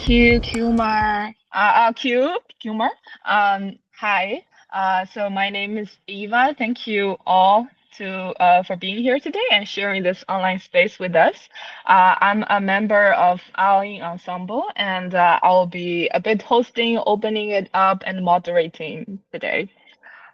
you, Kumar. Kumar. Hi. So my name is Eva. Thank you all for being here today and sharing this online space with us. I'm a member of AOIN Ensemble, and I'll be a bit hosting, opening it up, and moderating today.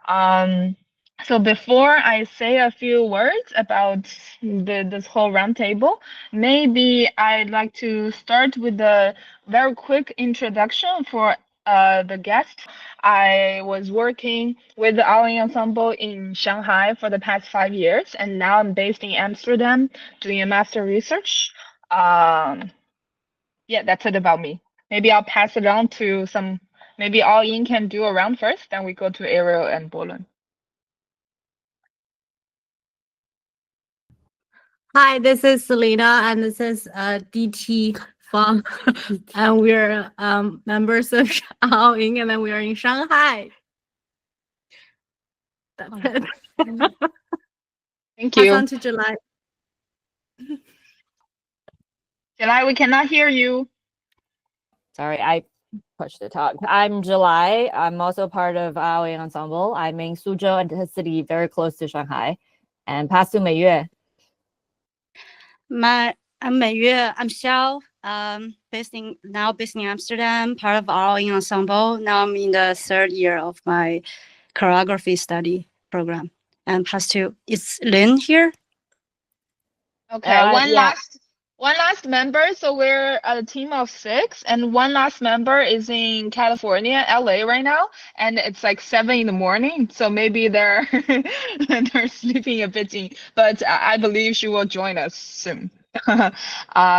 Um, so before I say a few words about this whole roundtable, maybe I'd like to start with a very quick introduction for the guest. I was working with the Ariel ensemble in Shanghai for the past 5 years, and now I'm based in Amsterdam doing a master research. Um, yeah, that's it about me. Maybe I'll pass it on to some. Maybe all in can do a round first, then we go to Ariel and Bolun. Hi, this is Selena, and this is DT from, and we're members of AOING, and then we are in Shanghai. That's it. Thank you. Pass on to July. July, we cannot hear you. Sorry, I pushed the talk. I'm July. I'm also part of AOING Ensemble. I'm in Suzhou, and a city very close to Shanghai. And pass to Meiyue. I'm Meiyue. I'm Xiao. Based in Amsterdam, part of AOING Ensemble. Now I'm in the third year of my choreography study program. And pass to, is Lin here? Okay, one last member. So we're a team of 6, and one last member is in California, LA right now, and it's like 7 in the morning. So maybe they're they're sleeping a bit in, but I believe she will join us soon.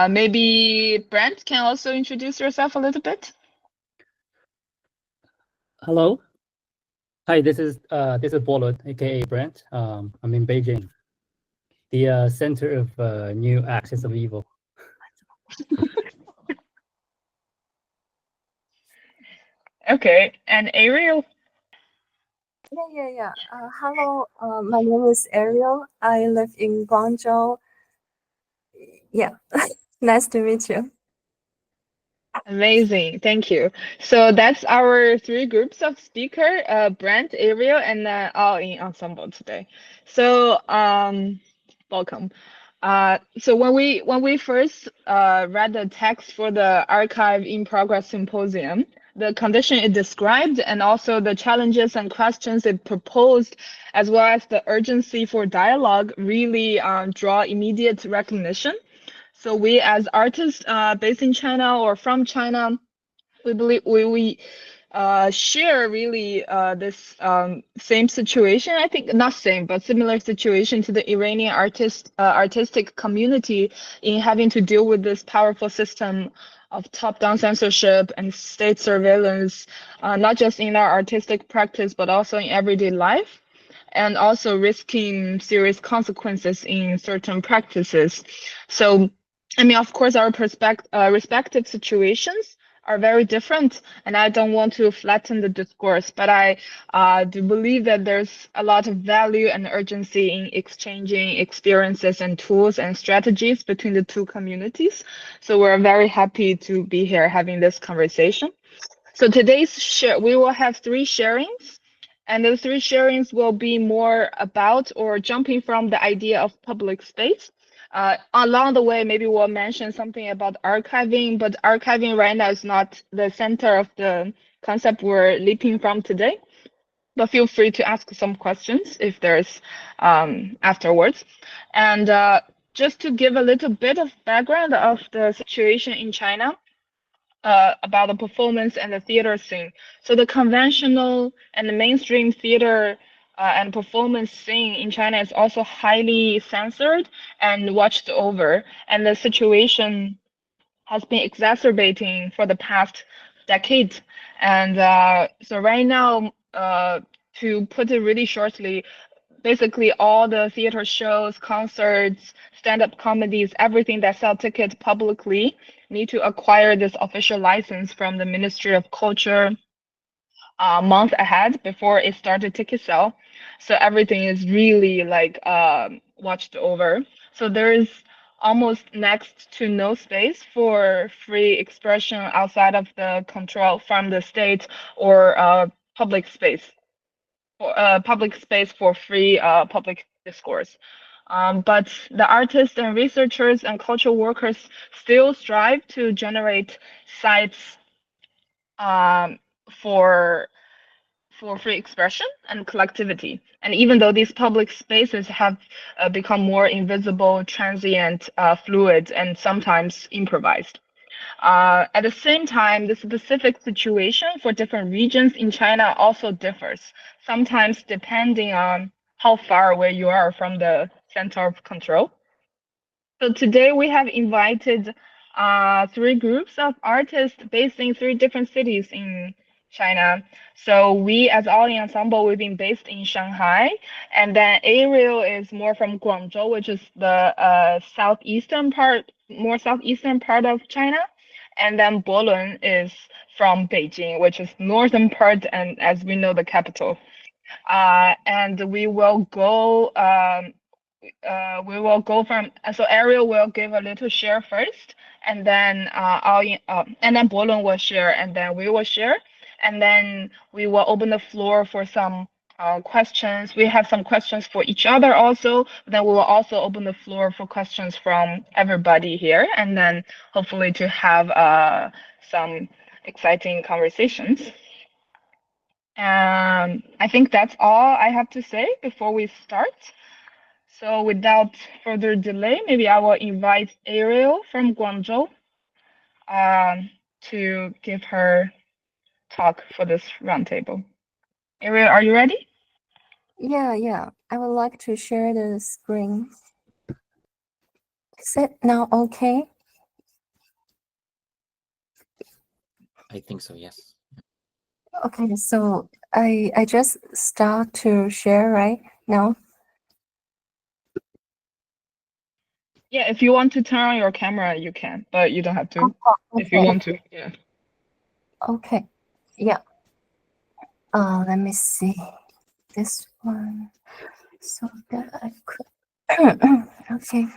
Maybe Brent can also introduce yourself a little bit. Hello. Hi, this is Bolo, aka Brent. I'm in Beijing, the center of new axis of evil. Okay, and Ariel. Yeah. Hello, my name is Ariel. I live in Guangzhou. Yeah, nice to meet you. Amazing, thank you. So that's our 3 groups of speaker, Brent, Ariel, and all in ensemble today. So welcome. So when we first read the text for the Archive in Progress Symposium, the condition it described and also the challenges and questions it proposed, as well as the urgency for dialogue, really draw immediate recognition. So we as artists based in China or from China, we believe we share really this same situation. I think not same, but similar situation to the Iranian artistic community in having to deal with this powerful system of top-down censorship and state surveillance, not just in our artistic practice, but also in everyday life, and also risking serious consequences in certain practices. So, I mean, of course, our respective situations are very different, and I don't want to flatten the discourse, but I do believe that there's a lot of value and urgency in exchanging experiences and tools and strategies between the two communities. So we're very happy to be here having this conversation. So today's we will have 3 sharings, and the 3 sharings will be more about or jumping from the idea of public space. Along the way, maybe we'll mention something about archiving, but archiving right now is not the center of the concept we're leaping from today. But feel free to ask some questions if there's afterwards. And just to give a little bit of background of the situation in China, about the performance and the theater scene. So the conventional and the mainstream theater and performance scene in China is also highly censored and watched over. And the situation has been exacerbating for the past decade. And so right now, to put it really shortly, basically all the theater shows, concerts, stand-up comedies, everything that sell tickets publicly need to acquire this official license from the Ministry of Culture a month ahead before it started ticket sale. So everything is really like watched over. So there is almost next to no space for free expression outside of the control from the state or public space for free public discourse. But the artists and researchers and cultural workers still strive to generate sites for free expression and collectivity. And even though these public spaces have become more invisible, transient, fluid, and sometimes improvised. At the same time, the specific situation for different regions in China also differs, sometimes depending on how far away you are from the center of control. So today we have invited 3 groups of artists based in 3 different cities in China. So we, as Ariel Ensemble, we've been based in Shanghai, and then Ariel is more from Guangzhou, which is the southeastern part of China, and then Bolun is from Beijing, which is northern part, and as we know, the capital. And we will go from, so Ariel will give a little share first, and then Bolun will share, and then we will share, and then we will open the floor for some questions. We have some questions for each other also. Then we will also open the floor for questions from everybody here, and then hopefully to have some exciting conversations. I think that's all I have to say before we start. So without further delay, maybe I will invite Ariel from Guangzhou to give her talk for this roundtable. Ariel, are you ready? Yeah. I would like to share the screen. Is it now okay? I think so, yes. Okay, so I just start to share right now. Yeah, if you want to turn on your camera, you can, but you don't have to. If you want to, yeah. Okay, yeah. Let me see this one so that I could. Okay.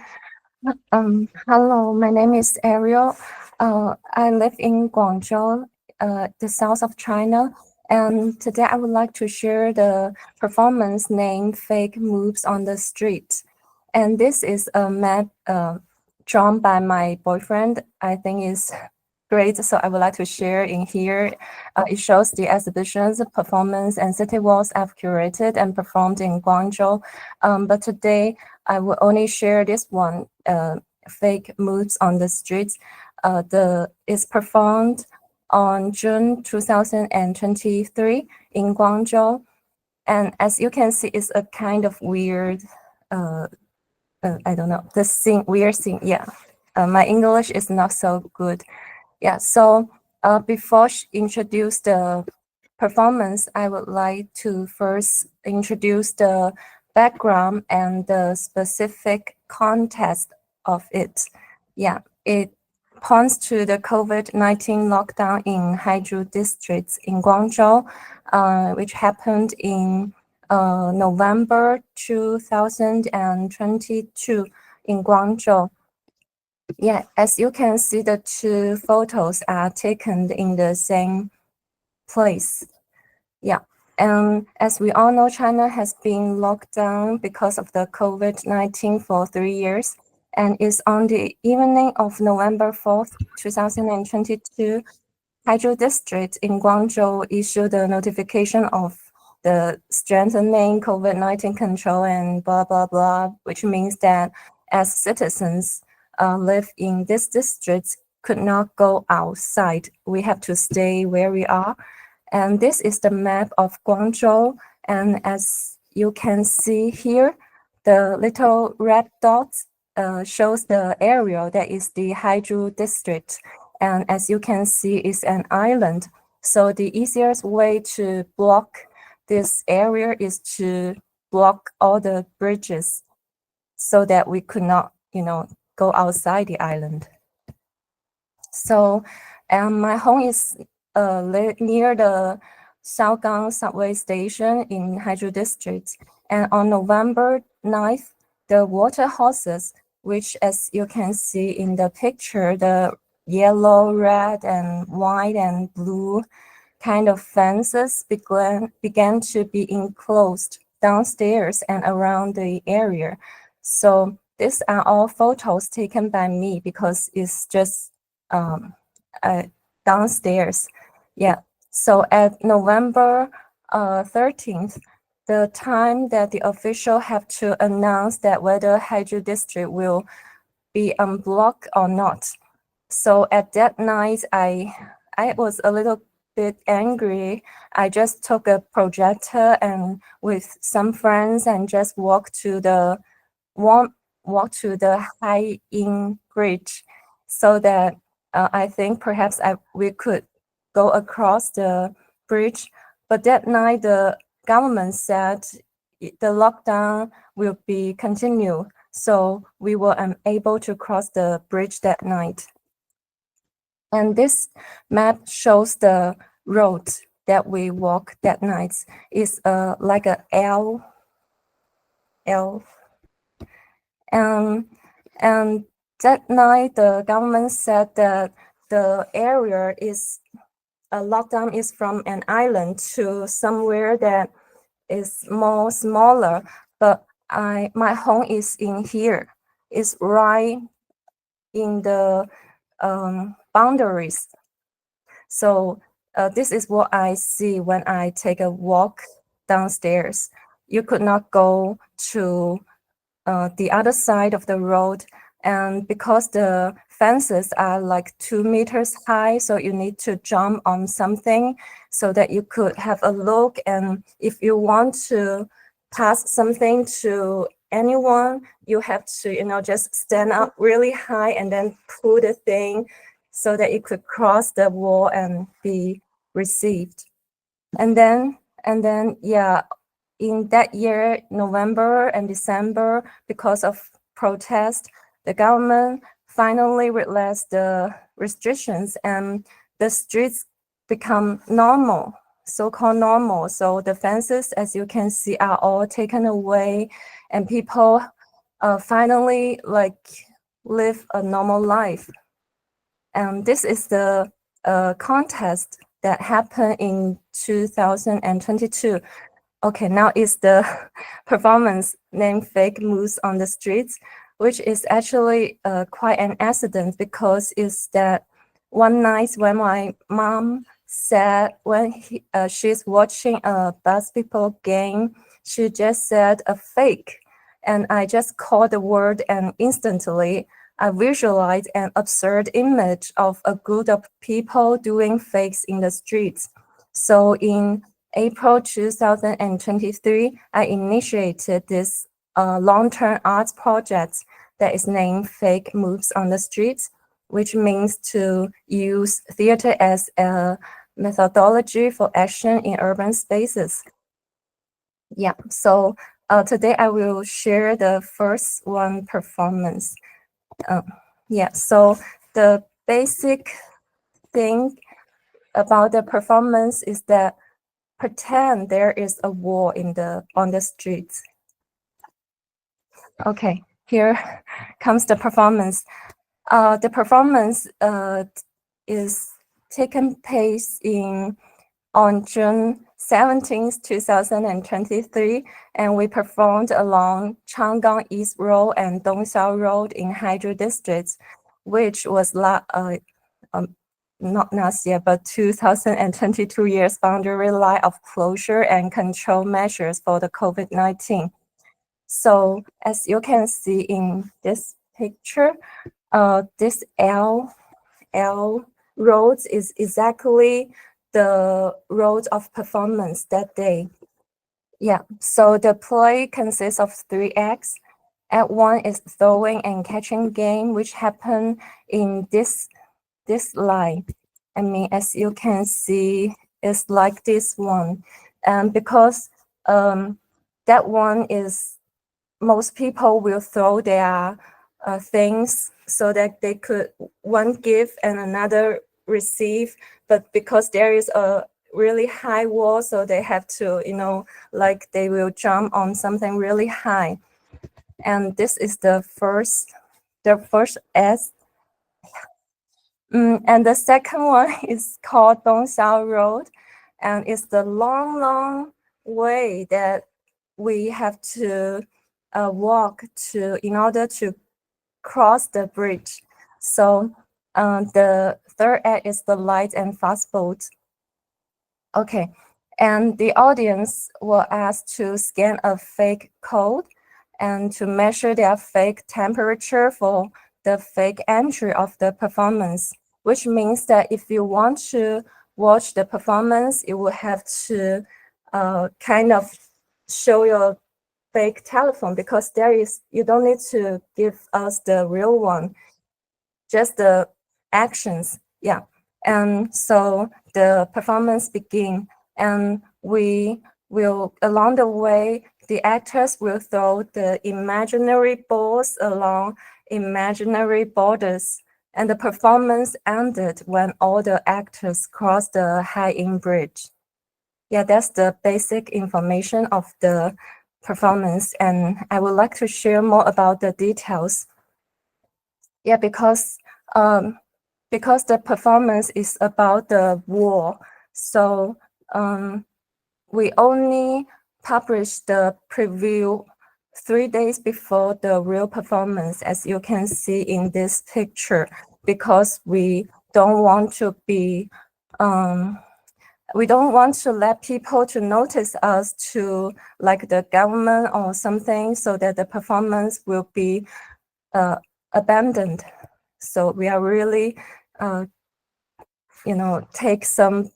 Hello, my name is Ariel. I live in Guangzhou, the south of China. And today I would like to share the performance named Fake Moves on the Street. And this is a map drawn by my boyfriend. I think it's great, so I would like to share in here. It shows the exhibitions, performance, and city walks I've curated and performed in Guangzhou. But today I will only share this one, Fake Moves on the Streets. It's performed on June 2023 in Guangzhou. And as you can see, it's a kind of weird, I don't know, weird scene, yeah. My English is not so good. Yeah, so before she introduce the performance, I would like to first introduce the background and the specific context of it. Yeah, it points to the COVID-19 lockdown in Haizhu district in Guangzhou, which happened in November 2022 in Guangzhou. Yeah, as you can see, the 2 photos are taken in the same place. Yeah, and as we all know, China has been locked down because of the COVID-19 for 3 years. And it's on the evening of November 4th, 2022, Haizhu district in Guangzhou issued a notification of the strengthening COVID-19 control and blah, blah, blah, which means that as citizens live in this district could not go outside. We have to stay where we are. And this is the map of Guangzhou. And as you can see here, the little red dots shows the area that is the Haizhu district. And as you can see, it's an island. So the easiest way to block this area is to block all the bridges so that we could not, go outside the island. So my home is near the Shaogang subway station in Haizhu district. And on November 9th, the water hoses which, as you can see in the picture, the yellow, red, and white and blue kind of fences began to be enclosed downstairs and around the area. So these are all photos taken by me because it's just downstairs. Yeah. So at November 13th, the time that the official have to announce that whether Haizu district will be unblocked or not. So at that night, I was a little bit angry. I just took a projector and with some friends and just walked to the Haiying Bridge, so that I think perhaps we could go across the bridge. But that night, the government said the lockdown will be continued, so we were unable to cross the bridge that night. And this map shows the road that we walked that night. It's like a L. And that night, the government said that the area is lockdown is from an island to somewhere that is more smaller. But my home is in here. It's right in the boundaries. So this is what I see when I take a walk downstairs. You could not go to the other side of the road, and because the fences are like 2 meters high, so you need to jump on something so that you could have a look. And if you want to pass something to anyone, you have to, just stand up really high and then pull the thing so that you could cross the wall and be received. And then, yeah, in that year, November and December, because of protest, the government finally relaxed the restrictions and the streets become normal, so-called normal. So the fences, as you can see, are all taken away, and people finally live a normal life. And this is the contest that happened in 2022. Okay, now is the performance named Fake Moves on the Streets, which is actually quite an accident, because it's that one night when my mom said, when she's watching a basketball game, she just said a fake. And I just called the word, and instantly I visualized an absurd image of a group of people doing fakes in the streets. So in April 2023, I initiated this long-term arts project that is named Fake Moves on the Streets, which means to use theater as a methodology for action in urban spaces. Yeah, so today I will share the first one performance. Yeah, so the basic thing about the performance is that pretend there is a war on the streets. Okay, here comes the performance. The performance is taken place on June 17th, 2023, and we performed along Changgang East Road and Dongxiao Road in Haizu District, which was not last year, but 2022 year's boundary line of closure and control measures for the COVID-19. So as you can see in this picture, this L roads is exactly the road of performance that day. Yeah, so the play consists of 3 acts. Act 1 is throwing and catching game, which happened in this line. I mean, as you can see, it's like this one. And because that one is, most people will throw their things so that they could one give and another receive. But because there is a really high wall, so they have to, they will jump on something really high. And this is the first the first S. And the second one is called Dongxiao Road, and it's the long way that we have to walk in order to cross the bridge. So the third act is the light and fast boat. Okay, and the audience were asked to scan a fake code and to measure their fake temperature for the fake entry of the performance, which means that if you want to watch the performance, you will have to kind of show your fake telephone, because you don't need to give us the real one, just the actions. Yeah. And so the performance begin, and we will, along the way, the actors will throw the imaginary balls along imaginary borders, and the performance ended when all the actors crossed the high-in bridge. Yeah, that's the basic information of the performance, and I would like to share more about the details. Yeah, because the performance is about the war, so we only published the preview 3 days before the real performance, as you can see in this picture, because we don't want to be we don't want to let people to notice us to like the government or something, so that the performance will be abandoned. So we are really take some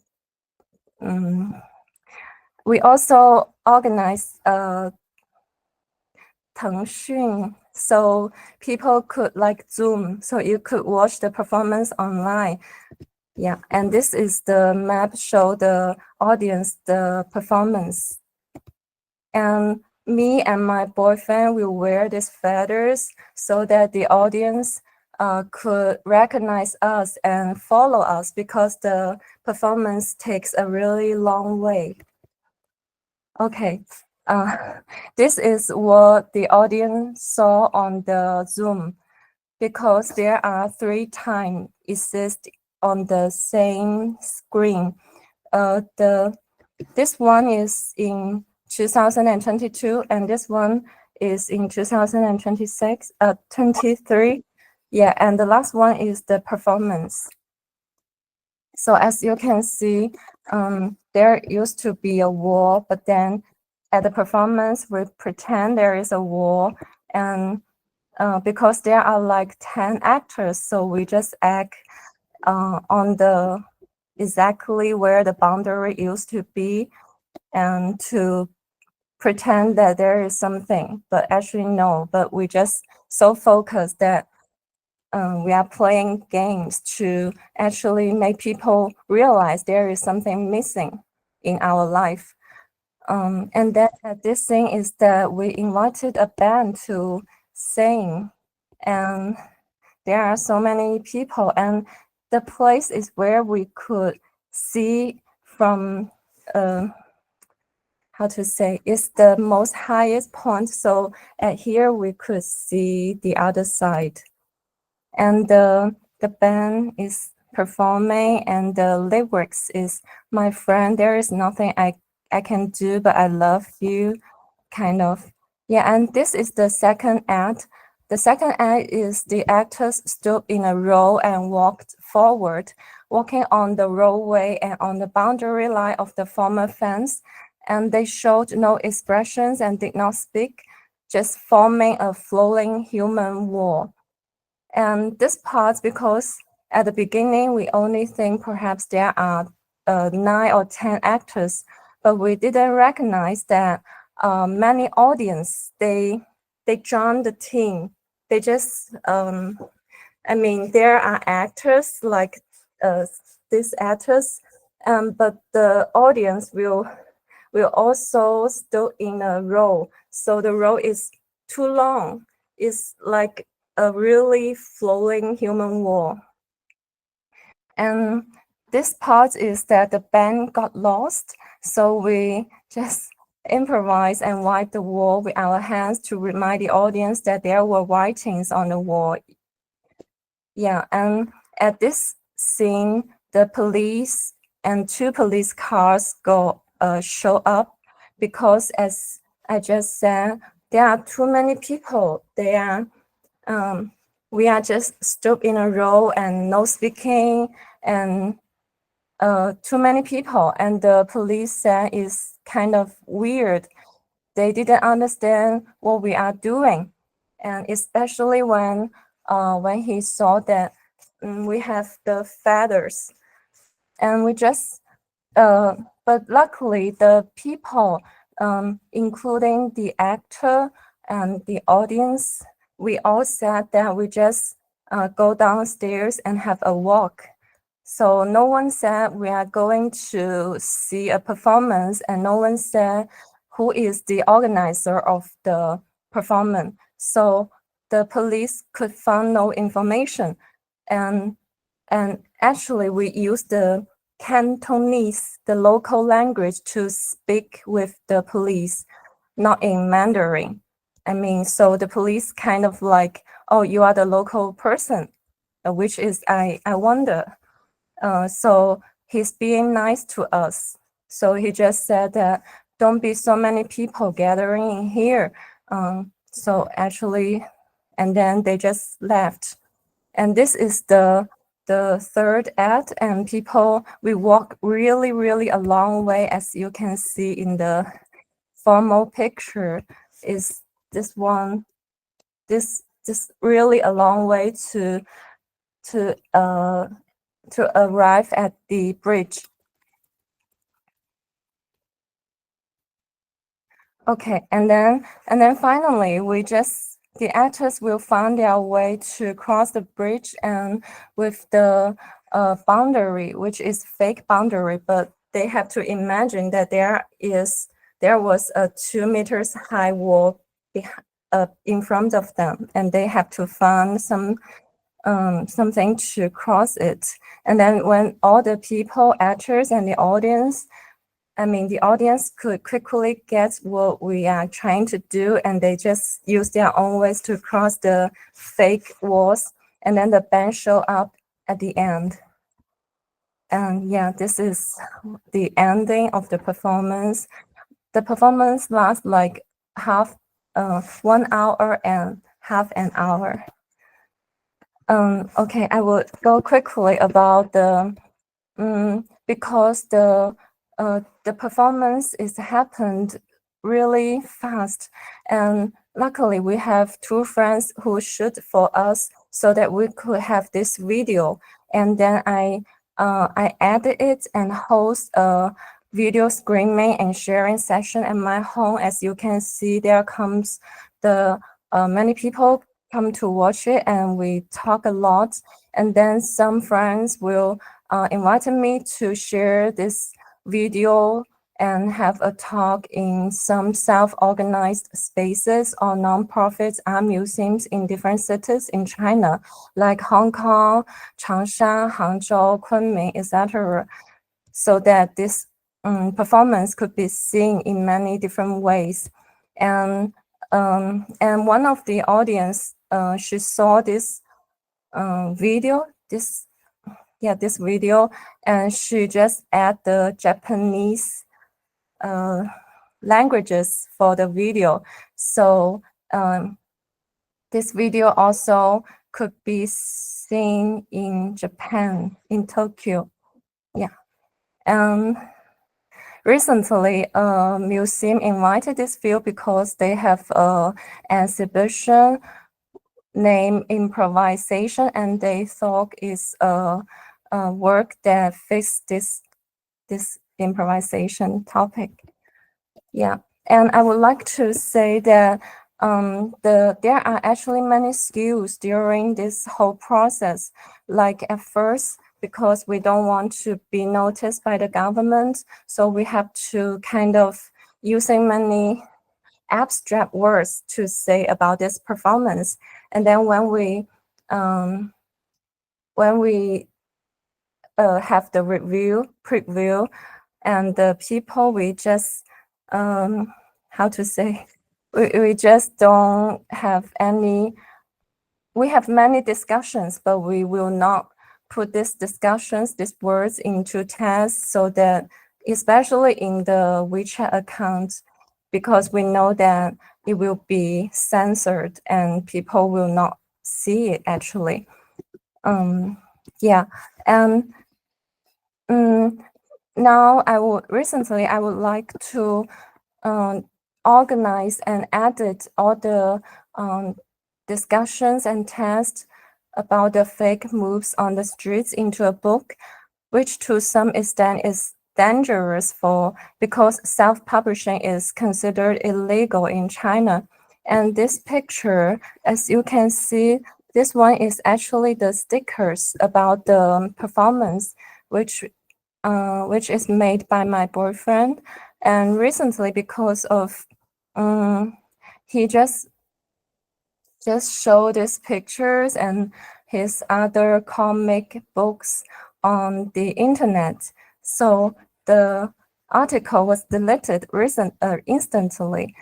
we also organize Tengxun, so people could like Zoom, so you could watch the performance online. Yeah, and this is the map show the audience the performance. And me and my boyfriend will wear these feathers so that the audience could recognize us and follow us, because the performance takes a really long way. Okay, this is what the audience saw on the Zoom, because there are 3 times exist on the same screen. This one is in 2022, and this one is in 2023. Yeah, and the last one is the performance. So as you can see, there used to be a war, but then at the performance, we pretend there is a war, and because there are like 10 actors, so we just act on the exactly where the boundary used to be, and to pretend that there is something, but actually no, but we just so focused that we are playing games to actually make people realize there is something missing in our life. And then this thing is that we invited a band to sing, and there are so many people, and the place is where we could see from how to say, it's the most highest point. So at here we could see the other side. And the band is performing, and the lyrics is, my friend, there is nothing I can do, but I love you, kind of. Yeah, and this is the second act. The second act is the actors stood in a row and walked forward, walking on the roadway and on the boundary line of the former fence, and they showed no expressions and did not speak, just forming a flowing human wall. And this part, because at the beginning, we only think perhaps there are 9 or 10 actors, but we didn't recognize that many audience, they joined the team. They just, I mean, there are actors like these actors, but the audience will also stood in a row. So the row is too long. It's like a really flowing human wall. And this part is that the band got lost, so we just improvise and wipe the wall with our hands to remind the audience that there were writings on the wall Yeah, and at this scene, the police and 2 police cars show up because, as I just said, there are too many people. We are just stood in a row and no speaking, and too many people. And the police said it's kind of weird. They didn't understand what we are doing, and especially when he saw that we have the feathers, and we just but luckily the people, including the actor and the audience, we all said that we just go downstairs and have a walk. So no one said we are going to see a performance, and no one said who is the organizer of the performance. So the police could find no information, and actually we used the Cantonese, the local language, to speak with the police, not in Mandarin. I mean, so the police kind of like, oh, you are the local person, which is I wonder. So he's being nice to us. So he just said that don't be so many people gathering in here. So actually, and then they just left. And this is the third act, and we walk really a long way, as you can see in the formal picture. Is this one, this really a long way to arrive at the bridge. Okay, and then finally the actors will find their way to cross the bridge, and with the boundary, which is fake boundary, but they have to imagine that there was a 2 meters high wall in front of them, and they have to find something to cross it. And then when all the people, actors, and the audience could quickly get what we are trying to do, and they just use their own ways to cross the fake walls, and then the band show up at the end. And yeah, this is the ending of the performance. The performance lasts like 1 hour and half an hour. Okay, I will go quickly about because the performance happened really fast, and luckily we have 2 friends who shoot for us so that we could have this video. And then I edit it and host a video screening and sharing session at my home. As you can see, there comes the many people come to watch it, and we talk a lot. And then some friends will invite me to share this video and have a talk in some self-organized spaces or non-profit art museums in different cities in China, like Hong Kong, Changsha, Hangzhou, Kunming, etc., so that this performance could be seen in many different ways. And one of the audience, she saw this video, this video, and she just add the Japanese languages for the video. So this video also could be seen in Japan, in Tokyo. Yeah. Recently, a museum invited this film because they have an exhibition named Improvisation, and they thought it's a work that fits this improvisation topic. Yeah, and I would like to say that there are actually many skills during this whole process. Like at first, because we don't want to be noticed by the government, so we have to kind of using many abstract words to say about this performance. And then when we have the preview, and the people, we just how to say, we just don't have any we have many discussions, but we will not put these words into tests, so that especially in the WeChat account, because we know that it will be censored and people will not see it actually. Yeah, and now I would like to organize and edit all the discussions and tests about the fake moves on the streets into a book, which to some extent is dangerous because self-publishing is considered illegal in China. And this picture, as you can see, this one is actually the stickers about the performance, which is made by my boyfriend. And recently, because of he just showed these pictures and his other comic books on the internet, so the article was deleted instantly.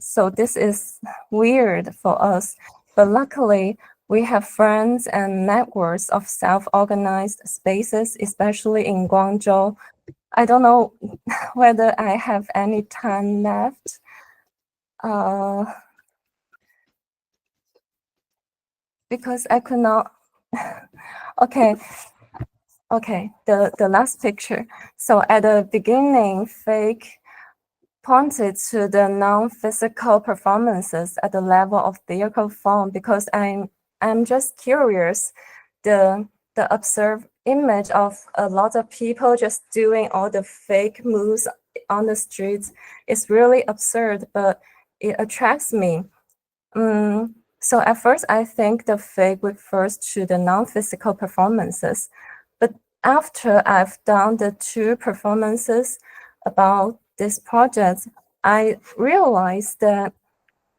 So this is weird for us, but luckily we have friends and networks of self-organized spaces, especially in Guangzhou. I don't know whether I have any time left. Because I could not. Okay, the last picture. So at the beginning, fake pointed to the non-physical performances at the level of vehicle form, because I'm just curious. The observed image of a lot of people just doing all the fake moves on the streets is really absurd, but it attracts me. So at first, I think the fake refers to the non-physical performances. But after I've done the 2 performances about this project, I realized that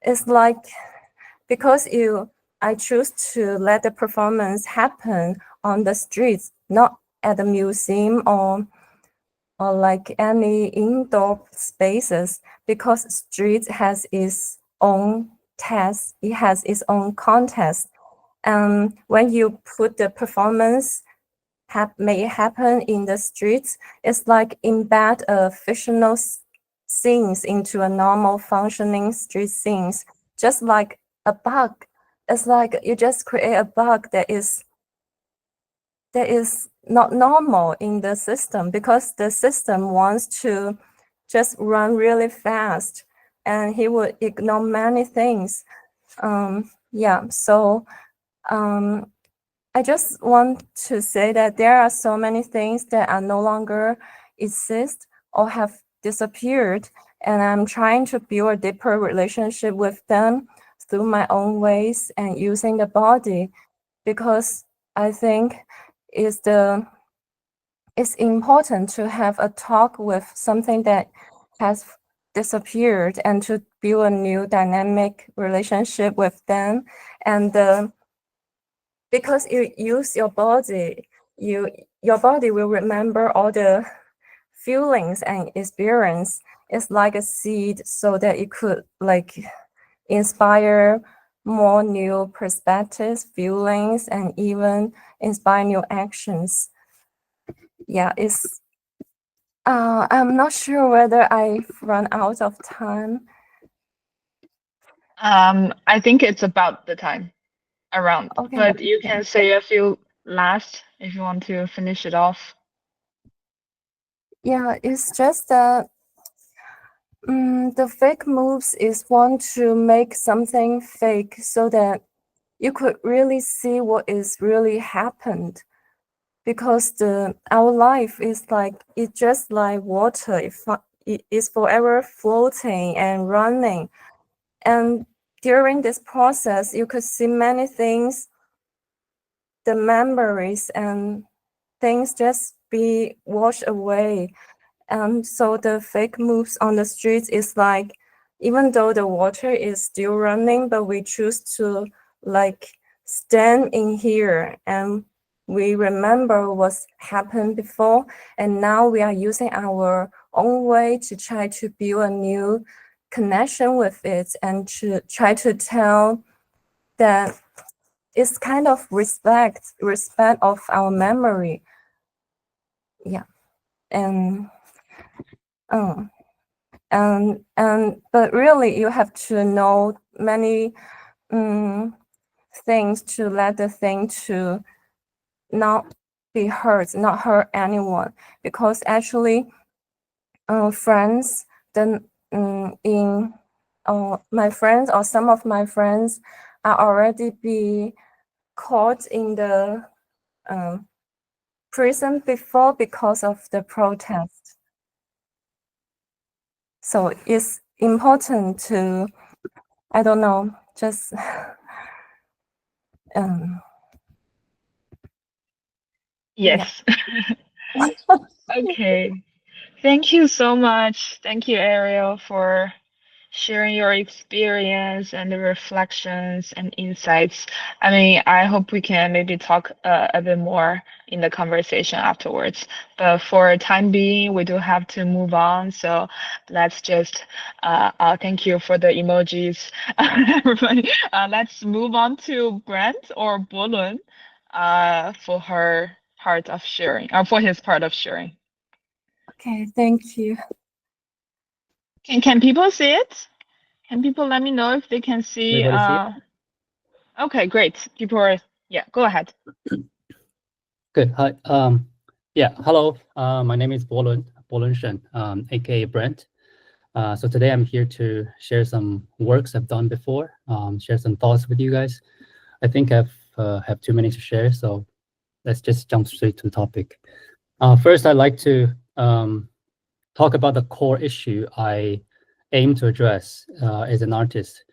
it's like, because I choose to let the performance happen on the streets, not at the museum or like any indoor spaces, because streets has its own test, it has its own context. And when you put the performance may happen in the streets, it's like embed a fictional scenes into a normal functioning street scenes, just like a bug. It's like you just create a bug that is not normal in the system, because the system wants to just run really fast and he would ignore many things. Yeah, so I just want to say that there are so many things that are no longer exist or have disappeared, and I'm trying to build a deeper relationship with them through my own ways and using the body, because I think it's important to have a talk with something that has disappeared and to build a new dynamic relationship with them. And because you use your body, your body will remember all the feelings and experience. It's like a seed, so that it could like inspire more new perspectives, feelings, and even inspire new actions. Yeah, I'm not sure whether I've run out of time. I think it's about the time around, Okay. but you can say a few last if you want to finish it off. Yeah, it's just that the fake moves is want to make something fake so that you could really see what is really happened, because our life is like, it's just like water. It is forever floating and running, and during this process you could see many things, the memories and things just be washed away. And so the fake moves on the streets is like, even though the water is still running, but we choose to like stand in here and we remember what's happened before, and now we are using our own way to try to build a new connection with it and to try to tell that it's kind of respect of our memory. Yeah, and but really you have to know many things to let the thing to not be hurt, not hurt anyone, because actually friends then my friends or some of my friends are already be caught in the prison before because of the protest. So it's important to, I don't know, just Yes. Okay. Thank you so much. Thank you, Ariel, for sharing your experience and the reflections and insights. I mean, I hope we can maybe talk a bit more in the conversation afterwards. But for time being, we do have to move on. So let's just thank you for the emojis, everybody. Let's move on to Brent or Bolun for her part of sharing, or for his part of sharing. okay, thank you. Can people see it? Can people let me know if they can see? Everybody see Okay, great. People are, yeah, go ahead. Good. Hi. Yeah. Hello. My name is Bolun Shen, aka Brent. So today I'm here to share some works I've done before, share some thoughts with you guys. I think I've have 2 minutes to share, so let's just jump straight to the topic. First, I'd like to talk about the core issue I aim to address as an artist,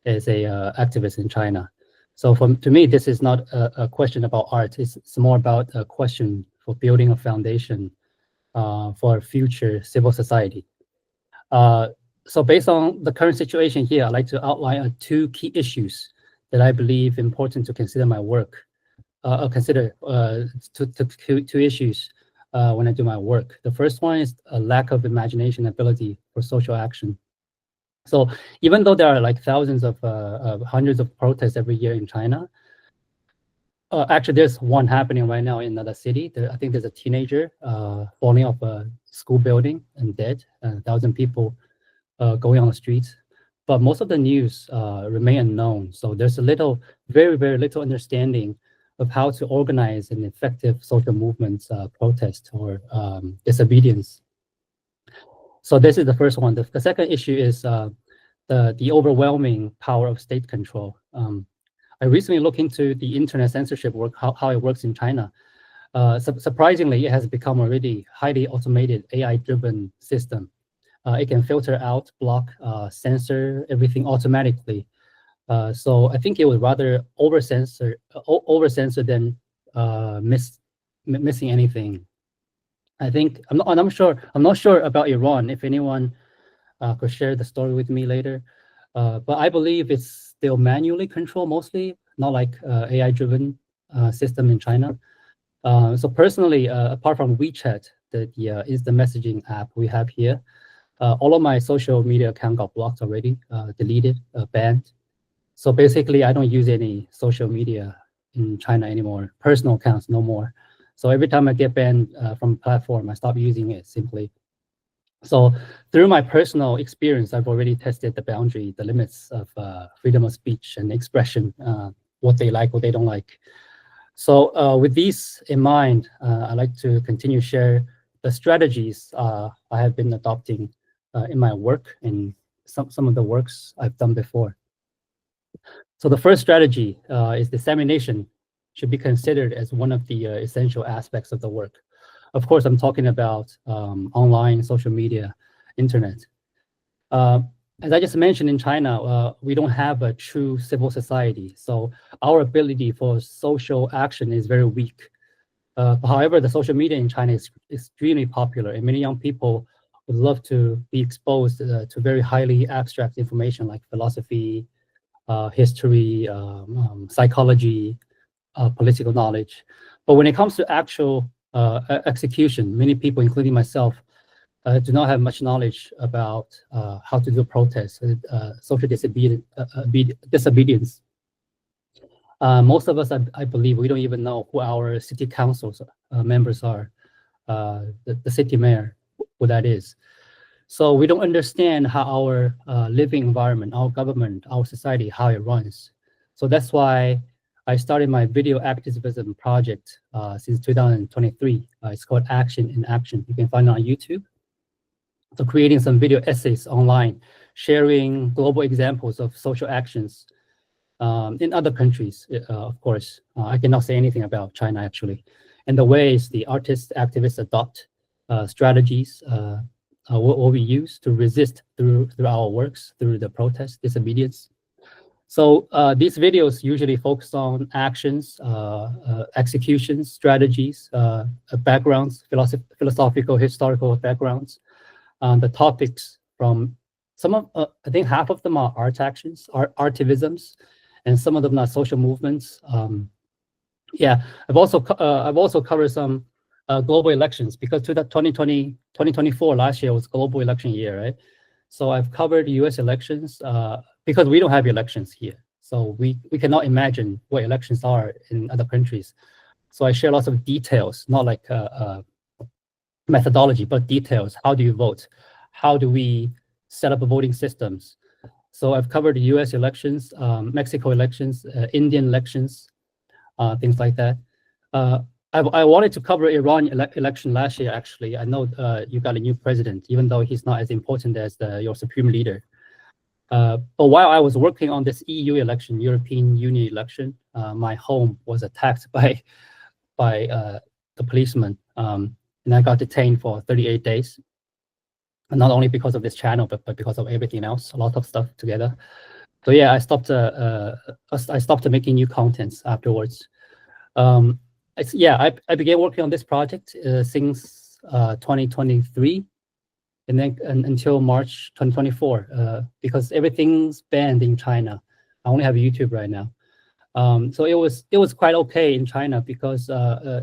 as a activist in China. So to me, this is not a question about art. It's more about a question for building a foundation for a future civil society. So based on the current situation here, I'd like to outline 2 key issues that I believe important to consider my work. Consider 2 issues when I do my work. The first one is a lack of imagination ability for social action. So even though there are like thousands of hundreds of protests every year in China, actually there's one happening right now in another city. I think there's a teenager falling off a school building and dead, 1,000 people going on the streets. But most of the news remain unknown. So there's very, very little understanding of how to organize an effective social movement, protest, or disobedience. So this is the first one. The second issue is the overwhelming power of state control. I recently looked into the internet censorship work, how it works in China. Surprisingly, it has become a really highly automated AI-driven system. It can filter out, block, censor everything automatically. So I think it would rather over censor than missing anything. I think I'm not sure about Iran. If anyone could share the story with me later, but I believe it's still manually controlled mostly, not like AI-driven system in China. So personally, apart from WeChat, is the messaging app we have here. All of my social media account got blocked already, deleted, banned. So basically, I don't use any social media in China anymore. Personal accounts, no more. So every time I get banned from a platform, I stop using it simply. So through my personal experience, I've already tested the limits of freedom of speech and expression, what they like, what they don't like. So with these in mind, I'd like to continue share the strategies I have been adopting in my work and some of the works I've done before. So the first strategy is dissemination should be considered as one of the essential aspects of the work. Of course, I'm talking about online, social media, internet. As I just mentioned, in China, we don't have a true civil society. So our ability for social action is very weak. However, the social media in China is extremely popular, and many young people would love to be exposed to very highly abstract information like philosophy, history, psychology, political knowledge. But when it comes to actual execution, many people, including myself, do not have much knowledge about how to do protests, social disobedience. Most of us, I believe, we don't even know who our city councils members are, the city mayor, who that is. So we don't understand how our living environment, our government, our society, how it runs. So that's why I started my video activism project since 2023. It's called Action in Action. You can find it on YouTube. So creating some video essays online, sharing global examples of social actions in other countries, of course. I cannot say anything about China, actually. And the ways the artists, activists adopt strategies, what we use to resist through our works, through the protests, disobedience. So these videos usually focus on actions, executions, strategies, backgrounds, philosophical, historical backgrounds. The topics from some of, I think half of them are art actions, artivisms, and some of them are social movements. Yeah, I've also covered some global elections, because 2024 last year was global election year, right? So I've covered U.S. elections because we don't have elections here. So we cannot imagine what elections are in other countries. So I share lots of details, not like methodology, but details. How do you vote? How do we set up voting systems? So I've covered the U.S. elections, Mexico elections, Indian elections, things like that. I wanted to cover Iran election last year, actually. I know you got a new president, even though he's not as important as your supreme leader. But while I was working on this EU election, European Union election, my home was attacked by the policeman, and I got detained for 38 days. And not only because of this channel, but because of everything else, a lot of stuff together. So yeah, I stopped making new contents afterwards. I began working on this project since 2023, and then until March 2024, because everything's banned in China. I only have YouTube right now. So it was quite okay in China, because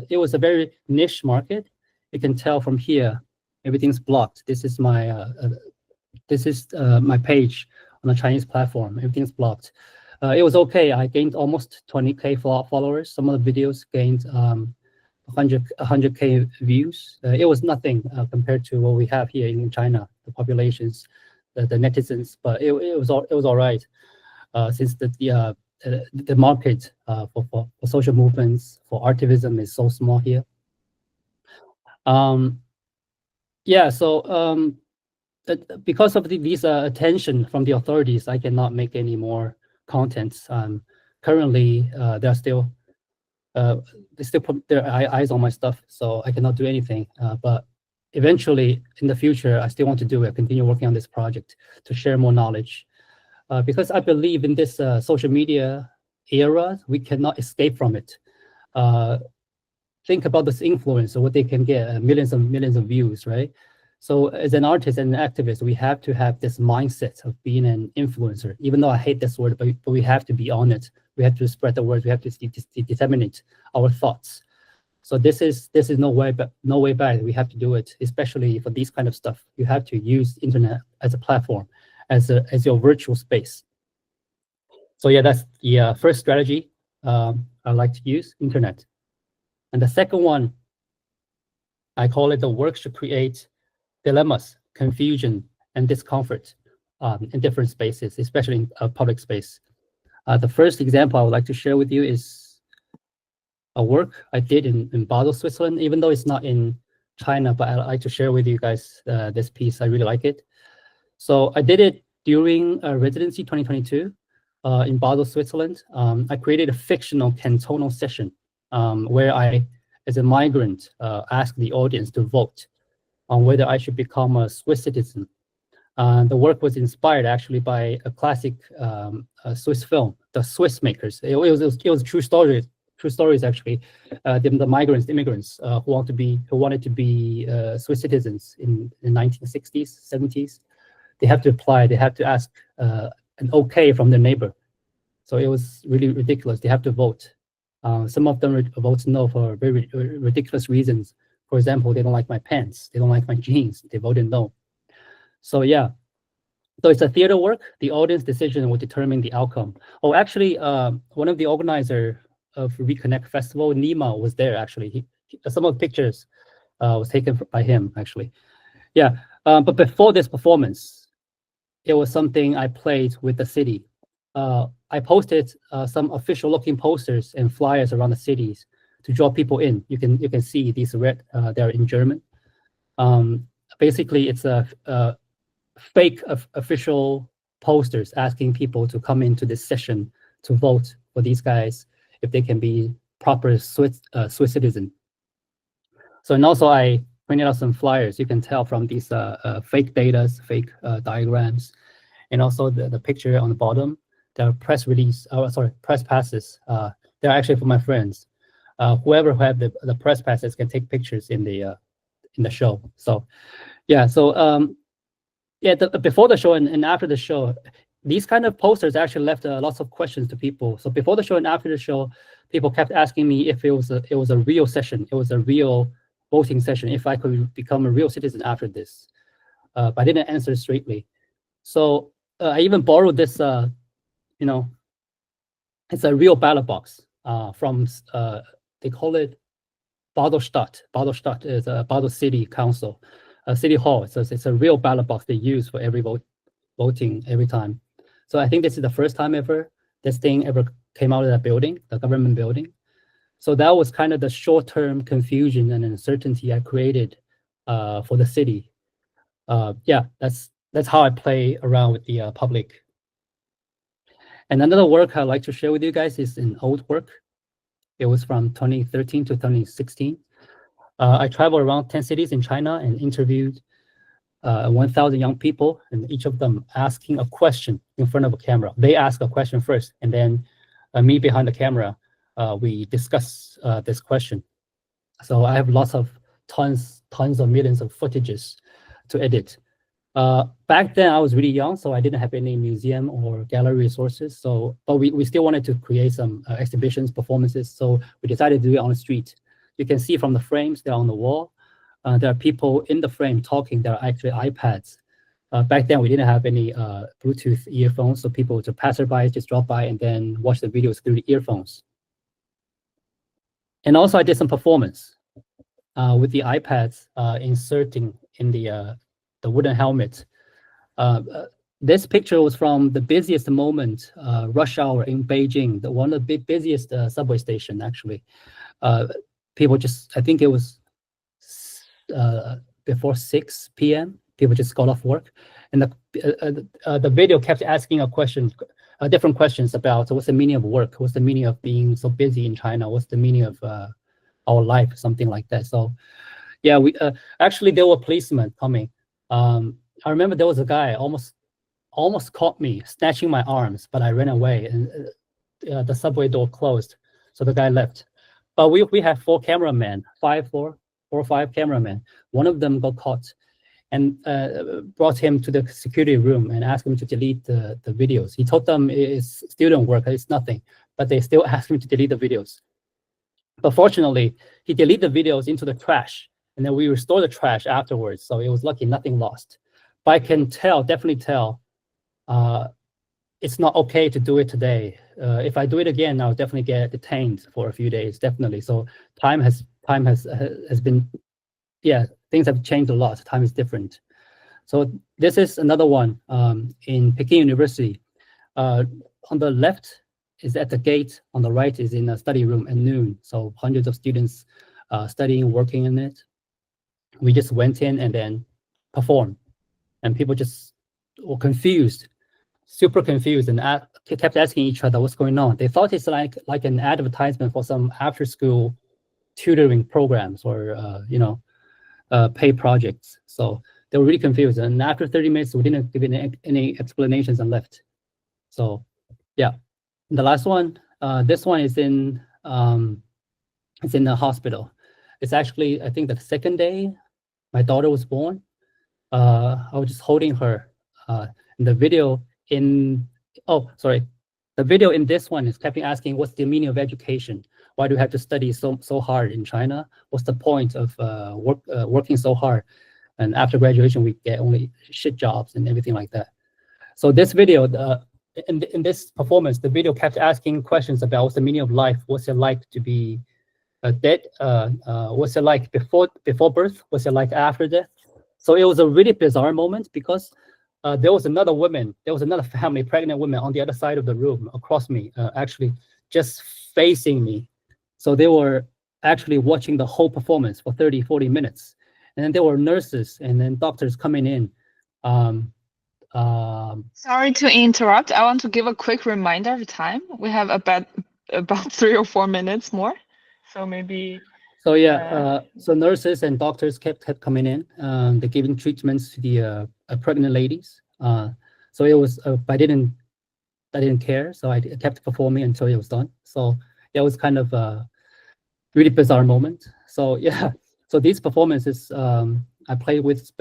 it was a very niche market. You can tell from here, everything's blocked. This is my page on the Chinese platform. Everything's blocked. It was okay. I gained almost 20K followers. Some of the videos gained 100K views. It was nothing compared to what we have here in China, the populations, the netizens. But it was all right, since the market for social movements, for artivism is so small here. Because of these attention from the authorities, I cannot make any more contents. Currently, they still put their eyes on my stuff, so I cannot do anything. But eventually, in the future, I still want to do it. Continue working on this project to share more knowledge, because I believe in this social media era, we cannot escape from it. Think about this influencer, what they can get, millions and millions of views, right? So as an artist and an activist, we have to have this mindset of being an influencer. Even though I hate this word, but we have to be on it. We have to spread the word. We have to disseminate our thoughts. So this is no way back. We have to do it, especially for this kind of stuff. You have to use internet as a platform, as your virtual space. So yeah, that's the first strategy I like to use, internet. And the second one, I call it the work to create dilemmas, confusion, and discomfort in different spaces, especially in a public space. The first example I would like to share with you is a work I did in Basel, Switzerland, even though it's not in China, but I'd like to share with you guys this piece. I really like it. So I did it during residency 2022 in Basel, Switzerland. I created a fictional cantonal session where I, as a migrant, asked the audience to vote on whether I should become a Swiss citizen. The work was inspired actually by a classic Swiss film, The Swiss Makers. It was true stories actually. The migrants, immigrants who wanted to be Swiss citizens in the 1960s, 70s. They have to apply. They have to ask an okay from their neighbor. So it was really ridiculous. They have to vote. Some of them vote no for very ridiculous reasons. For example, they don't like my pants. They don't like my jeans. They voted no. So yeah, So it's a theater work. The audience decision will determine the outcome. Oh, actually, one of the organizer of Reconnect Festival, Nima, was there actually. Some of the pictures was taken by him actually. Yeah, but before this performance, it was something I played with the city. I posted some official looking posters and flyers around the cities to draw people in. You can see these red, they're in German. Basically, it's a fake official posters asking people to come into this session to vote for these guys if they can be proper Swiss citizen. So, and also I printed out some flyers. You can tell from these fake datas, fake diagrams, and also the picture on the bottom. There are press release, press passes. They're actually for my friends. Whoever had the press passes can take pictures in the show. So, yeah. So, yeah. Before the show and after the show, these kind of posters actually left lots of questions to people. So before the show and after the show, people kept asking me if it was a real session. It was a real voting session. If I could become a real citizen after this, but I didn't answer straightly. So I even borrowed this. You know, it's a real ballot box from they call it Badelstadt. Badelstadt is a Badel City Council, City Hall. So it's a real ballot box they use for every voting every time. So I think this is the first time ever this thing ever came out of that building, the government building. So that was kind of the short-term confusion and uncertainty I created for the city. Yeah, that's how I play around with the public. And another work I'd like to share with you guys is an old work. It was from 2013 to 2016. I traveled around 10 cities in China and interviewed 1,000 young people, and each of them asking a question in front of a camera. They ask a question first, and then me behind the camera, we discuss this question. So I have lots of tons of millions of footages to edit. Back then I was really young, so I didn't have any museum or gallery resources. So, but we still wanted to create some exhibitions, performances. So we decided to do it on the street. You can see from the frames, they're on the wall. There are people in the frame talking. There are actually iPads. Back then we didn't have any Bluetooth earphones, so people to passerby just drop by and then watch the videos through the earphones. And also I did some performance with the iPads inserting in the wooden helmet. This picture was from the busiest moment, rush hour in Beijing, one of the busiest subway station, actually. People just, I think it was before 6 p.m., people just got off work. And the video kept asking a question, different questions about what's the meaning of work, what's the meaning of being so busy in China, what's the meaning of our life, something like that. So yeah, we actually there were policemen coming. I remember there was a guy almost caught me, snatching my arms, but I ran away, and the subway door closed, so the guy left. But we have 4 cameramen, 4 or 5 cameramen. One of them got caught, and brought him to the security room and asked him to delete the videos. He told them it's student work, it's nothing, but they still asked him to delete the videos. But fortunately, he deleted the videos into the trash. And then we restore the trash afterwards. So it was lucky, nothing lost. But I can tell, definitely tell, it's not okay to do it today. If I do it again, I'll definitely get detained for a few days, definitely. So time has been, yeah, things have changed a lot. Time is different. So this is another one in Peking University. On the left is at the gate. On the right is in a study room at noon. So hundreds of students studying, working in it. We just went in and then performed, and people just were confused, super confused, and kept asking each other what's going on. They thought it's like an advertisement for some after-school tutoring programs or paid projects. So they were really confused. And after 30 minutes, we didn't give any explanations and left. So yeah, and the last one, this one is in it's in the hospital. It's actually, I think, the second day my daughter was born. I was just holding her. The video in this one is kept asking, what's the meaning of education? Why do we have to study so hard in China? What's the point of working so hard? And after graduation, we get only shit jobs and everything like that. So this video, in this performance, the video kept asking questions about what's the meaning of life, what's it like to be dead, what's it like before birth, what's it like after death. So it was a really bizarre moment because there was another family, pregnant woman on the other side of the room across me, actually just facing me. So they were actually watching the whole performance for 30, 40 minutes. And then there were nurses and then doctors coming in. Sorry to interrupt. I want to give a quick reminder of time. We have about 3 or 4 minutes more. So maybe. So yeah, so nurses and doctors kept coming in. They're giving treatments to the pregnant ladies. So it was, I didn't care. So I kept performing until it was done. So it was kind of a really bizarre moment. So yeah, so these performances, I play with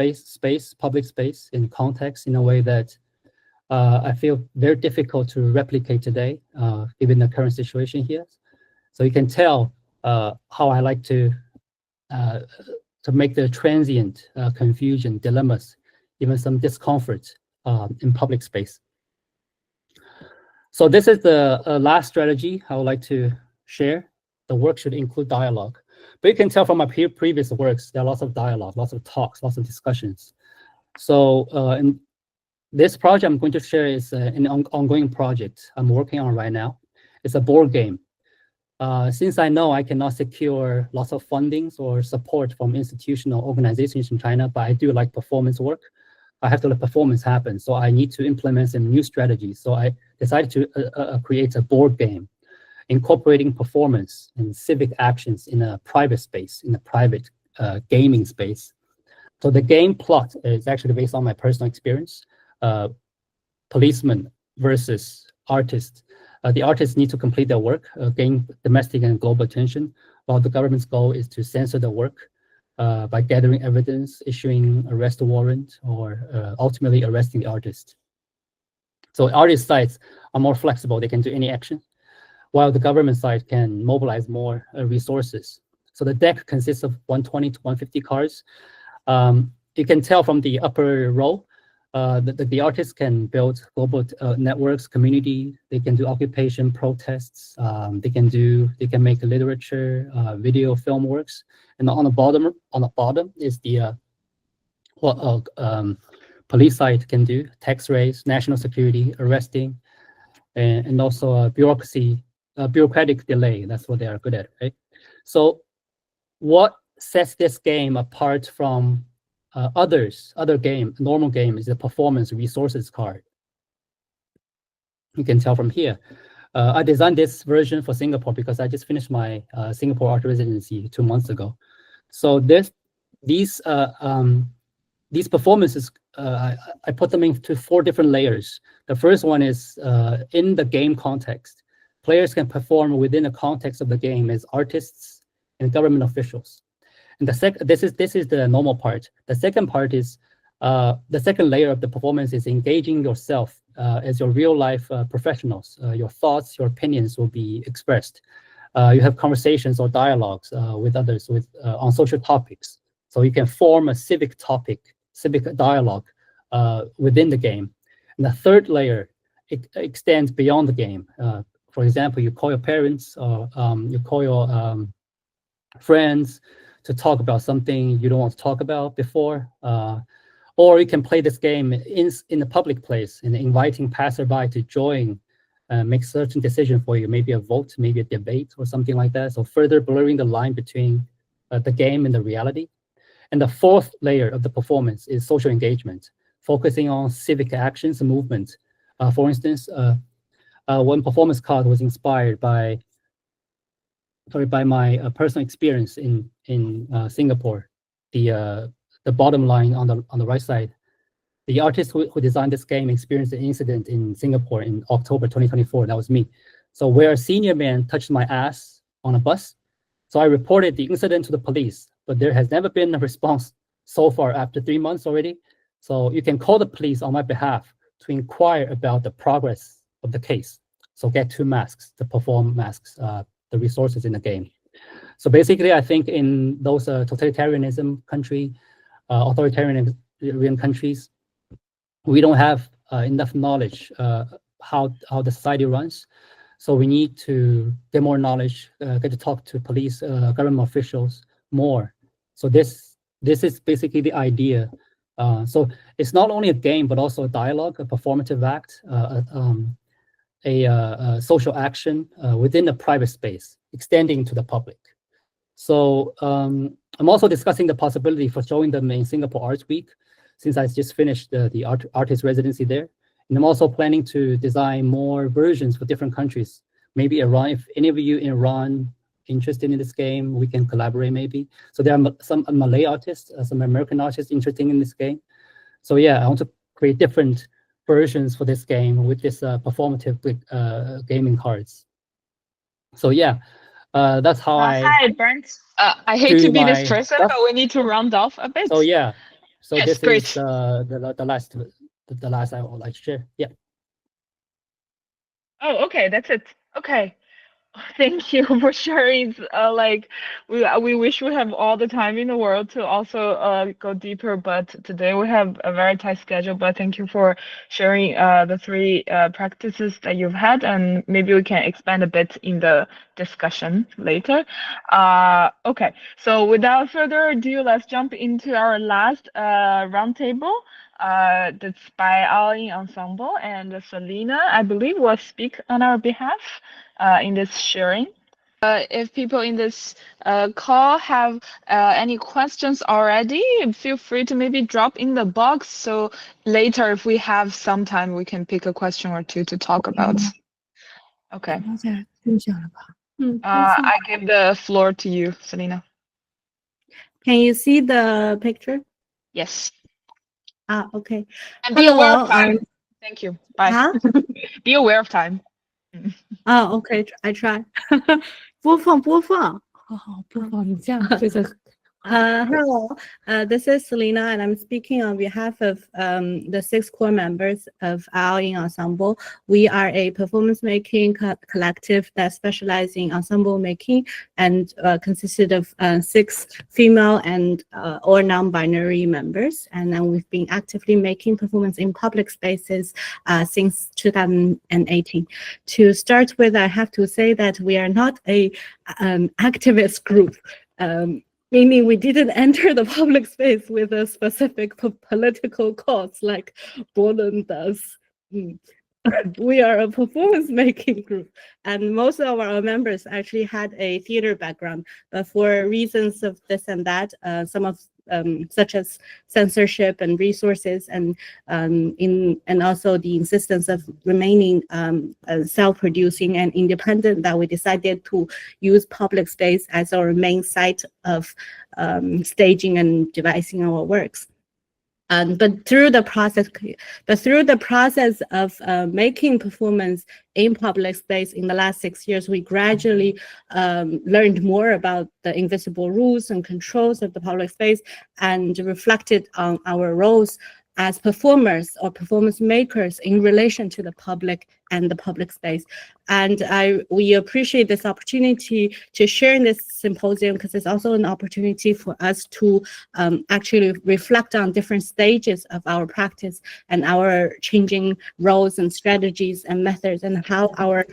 public space in context in a way that I feel very difficult to replicate today, given the current situation here. So you can tell how I like to make the transient confusion, dilemmas, even some discomfort in public space. So this is the last strategy I would like to share. The work should include dialogue. But you can tell from my previous works, there are lots of dialogue, lots of talks, lots of discussions. So in this project I'm going to share is an ongoing project I'm working on right now. It's a board game. Since I know I cannot secure lots of fundings or support from institutional organizations in China, but I do like performance work, I have to let performance happen. So I need to implement some new strategies. So I decided to create a board game incorporating performance and civic actions in a private space, in a private gaming space. So the game plot is actually based on my personal experience. Policeman versus artist. The artists need to complete their work, gain domestic and global attention, while the government's goal is to censor the work by gathering evidence, issuing arrest warrant, or ultimately arresting the artist. So artist sides are more flexible, they can do any action, while the government side can mobilize more resources. So the deck consists of 120 to 150 cards. You can tell from the upper row that the artists can build global networks, community. They can do occupation protests. They can make literature, video, film works. And on the bottom is the police side can do tax raise, national security, arresting, and also bureaucratic delay. That's what they are good at, right? So what sets this game apart from other normal game is the performance resources card. You can tell from here. I designed this version for Singapore because I just finished my Singapore art residency 2 months ago. So these performances, I put them into 4 different layers. The first one is in the game context. Players can perform within the context of the game as artists and government officials. And this is the normal part. The second part is the second layer of the performance is engaging yourself as your real life professionals. Your thoughts, your opinions will be expressed. You have conversations or dialogues with others on social topics. So you can form a civic dialogue within the game. And the third layer, it extends beyond the game. For example, you call your parents or you call your friends to talk about something you don't want to talk about before. Or you can play this game in a public place and inviting passerby to join, make certain decision for you, maybe a vote, maybe a debate or something like that. So further blurring the line between the game and the reality. And the fourth layer of the performance is social engagement, focusing on civic actions and movement. For instance, one performance card was inspired by my personal experience in Singapore. The bottom line on the right side, the artist who designed this game experienced an incident in Singapore in October 2024. That was me. So where a senior man touched my ass on a bus. So I reported the incident to the police, but there has never been a response so far after 3 months already. So you can call the police on my behalf to inquire about the progress of the case. So get 2 masks to perform masks, the resources in the game. So basically, I think in those totalitarianism country, authoritarian countries, we don't have enough knowledge how the society runs. So we need to get more knowledge, get to talk to police, government officials more. So this is basically the idea. So it's not only a game, but also a dialogue, a performative act, a social action within a private space, extending to the public. So I'm also discussing the possibility for showing them in Singapore Arts Week, since I just finished the artist residency there. And I'm also planning to design more versions for different countries. Maybe Iran, if any of you in Iran interested in this game, we can collaborate maybe. So there are some Malay artists, some American artists interested in this game. So yeah, I want to create different versions for this game with this performative gaming cards. So yeah, that's how Hi, Brent. I hate to be this person, but we need to round off a bit. So yeah, so yes, this great. is the last I would like to share. Yeah. Oh, okay, that's it. Okay. Thank you for sharing. Like we wish we have all the time in the world to also go deeper, but today we have a very tight schedule. But thank you for sharing the three practices that you've had, and maybe we can expand a bit in the discussion later. Okay, so without further ado, let's jump into our last roundtable. That's by AOAOING Ensemble, and Selena, I believe, will speak on our behalf in this sharing. If people in this call have any questions already, feel free to maybe drop in the box. So later, if we have some time, we can pick a question or two to talk about. Okay. I give the floor to you, Selena. Can you see the picture? Yes. Okay. And be aware of time. Thank you. Bye. Huh? Be aware of time. Okay, I try. 播放，你这样对着。Hello, this is Selena, and I'm speaking on behalf of the 6 core members of AOAOING Ensemble. We are a performance-making collective that specializes in ensemble making and consisted of 6 female and or non-binary members. And then we've been actively making performance in public spaces since 2018. To start with, I have to say that we are not a activist group. Meaning we didn't enter the public space with a specific political cause like Blون does. We are a performance-making group, and most of our members actually had a theater background, but for reasons of this and that, some of such as censorship and resources, and also the insistence of remaining self-producing and independent, that we decided to use public space as our main site of staging and devising our works. But through the process of making performance in public space in the last 6 years, we gradually learned more about the invisible rules and controls of the public space and reflected on our roles as performers or performance makers in relation to the public and the public space. And we appreciate this opportunity to share in this symposium, because it's also an opportunity for us to actually reflect on different stages of our practice and our changing roles and strategies and methods, and how our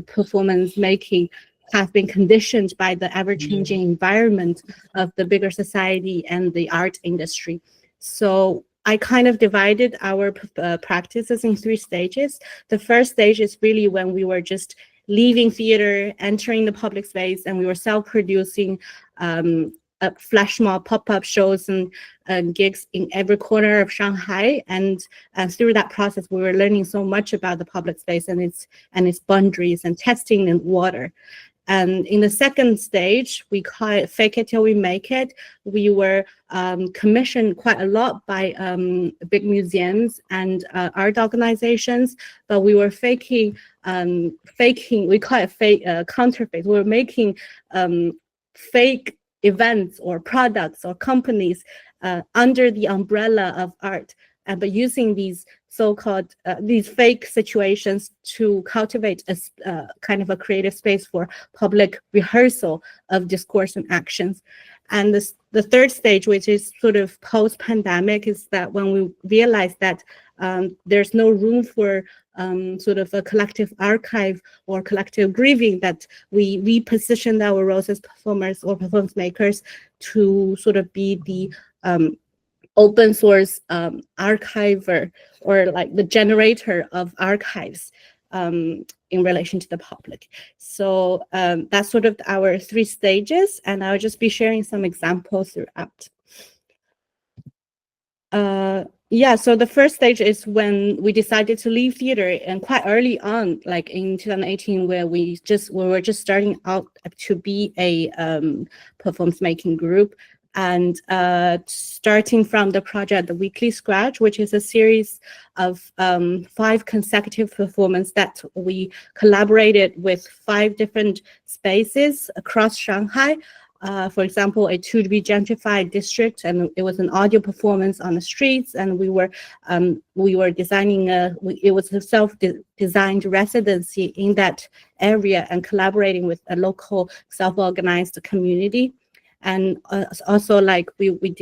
performance making have been conditioned by the ever-changing environment of the bigger society and the art industry. So I kind of divided our practices in 3 stages. The first stage is really when we were just leaving theater, entering the public space, and we were self-producing flash mob pop-up shows and gigs in every corner of Shanghai. And through that process, we were learning so much about the public space and its boundaries, and testing the water. And in the second stage, we call it fake it till we make it. We were commissioned quite a lot by big museums and art organizations, but we were faking, we call it fake counterfeit. We were making fake events or products or companies under the umbrella of art, but using these so-called these fake situations to cultivate a kind of a creative space for public rehearsal of discourse and actions. And the third stage, which is sort of post-pandemic, is that when we realized that there's no room for sort of a collective archive or collective grieving, that we repositioned our roles as performers or performance makers to sort of be the open source archiver, or like the generator of archives in relation to the public. So that's sort of our 3 stages, and I'll just be sharing some examples throughout. Yeah, so the first stage is when we decided to leave theater, and quite early on, like in 2018, where we were just starting out to be a performance making group. And starting from the project The Weekly Scratch, which is a series of 5 consecutive performances that we collaborated with 5 different spaces across Shanghai. For example, a to-be gentrified district, and it was an audio performance on the streets, and we were designing it was a self-designed residency in that area, and collaborating with a local self-organized community. And also, like, we opened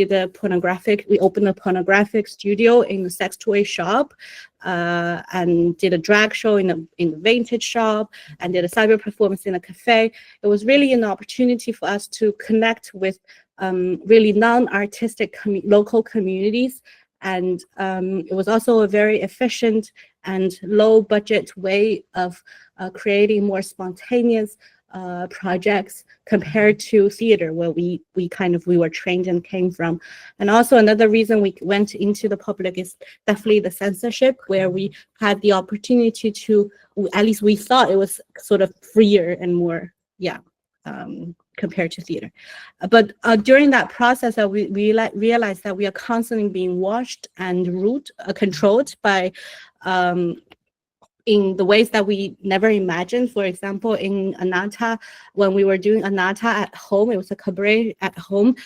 a pornographic studio in the sex toy shop, and did a drag show in the vintage shop, and did a cyber performance in a cafe. It was really an opportunity for us to connect with really non-artistic local communities. And it was also a very efficient and low budget way of creating more spontaneous projects compared to theater, where we were trained and came from. And also another reason we went into the public is definitely the censorship, where we had the opportunity to, at least we thought it was sort of freer and more, compared to theater. But during that process, we realized that we are constantly being watched and controlled by in the ways that we never imagined. For example, in Anatta, when we were doing Anatta at home, it was a cabaret at home,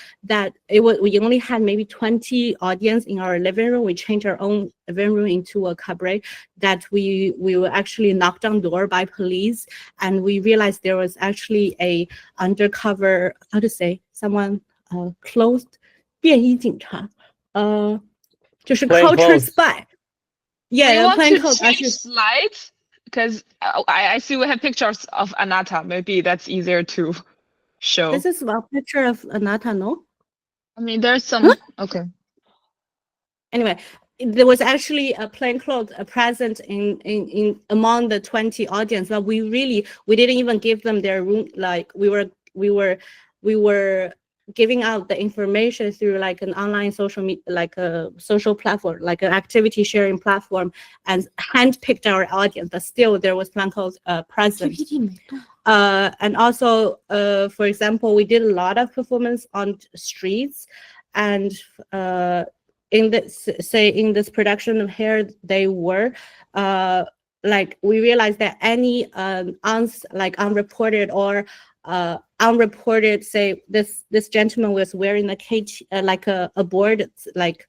we only had maybe 20 audience in our living room. We changed our own living room into a cabaret, that we were actually knocked on door by police, and we realized there was actually a undercover, someone clothed 便衣警察，就是 culture spy. Yeah, we plain want clothes. to change slides, because I see we have pictures of Anatta. Maybe that's easier to show. This is a picture of Anatta, no? I mean, there's some. Okay. Anyway, there was actually a plain clothes present in among the 20 audience, but we didn't even give them their room. Like we were giving out the information through like an online social media, like a social platform, like an activity sharing platform, and handpicked our audience. But still, there was plain clothes present. And also, for example, we did a lot of performance on streets, and in this production of Here They Were, like we realized that any unreported or unreported, say this gentleman was wearing a board, like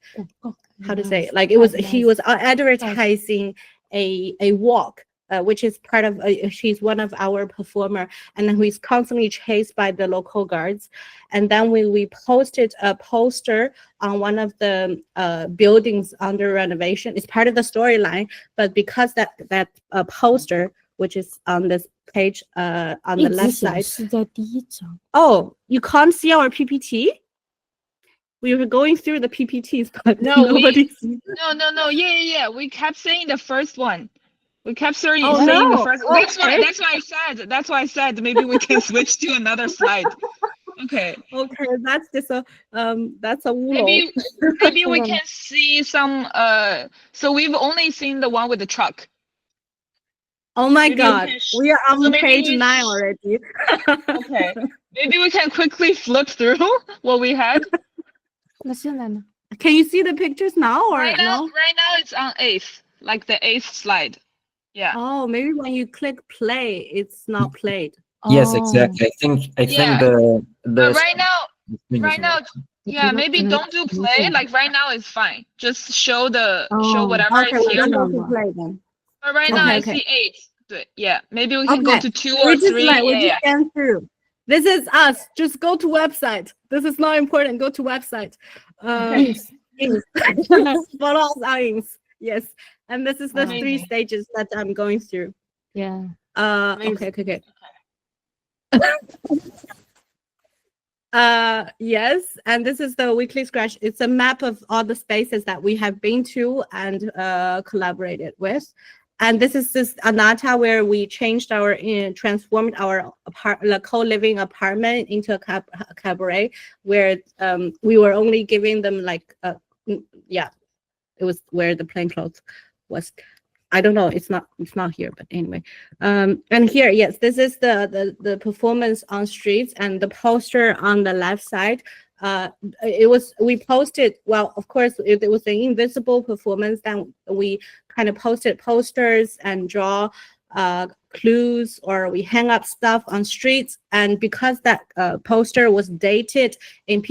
how to say, like it was, he was advertising a walk, which is part of she's one of our performer, and then he's constantly chased by the local guards. And then we posted a poster on one of the buildings under renovation. It's part of the storyline, but because that poster, which is on this page on the left side. Oh, you can't see our PPT? We were going through the PPTs, but nobody sees it. No. Yeah. We kept saying the first one. We kept saying no. the first one. Okay. That's why I said maybe we can switch to another slide. Okay, that's just that's a maybe we can see some so we've only seen the one with the truck. Oh my god, we are on page 9 already. Okay, maybe we can quickly flip through what we had. Can you see the pictures now or right now, no? Right now it's on 8th, like the 8th slide. Yeah. Oh, maybe when you click play, it's not played. Yes, exactly. I think the right now, yeah, maybe don't do play. Like right now is fine. Just show whatever is here. But right now I see 8. Yeah, maybe we can go to 2 or 3. We just scan through. This is us. Just go to website. This is not important. Go to website. Follow us on Ings. Yes, and this is the three Amazing. stages that I'm going through. Yeah. Okay. Yes, and this is the weekly scratch. It's a map of all the spaces that we have been to and collaborated with. And this is this Anata where we changed our, transformed our co-living apartment into a cabaret, where we were only giving them like, yeah, it was where the plain clothes was. I don't know, it's not here, but anyway. And here, yes, this is the performance on streets, and the poster on the left side. We posted, well, of course, it was an invisible performance. Then we kind of posted posters and draw clues, or we hang up stuff on streets. And because that poster was dated in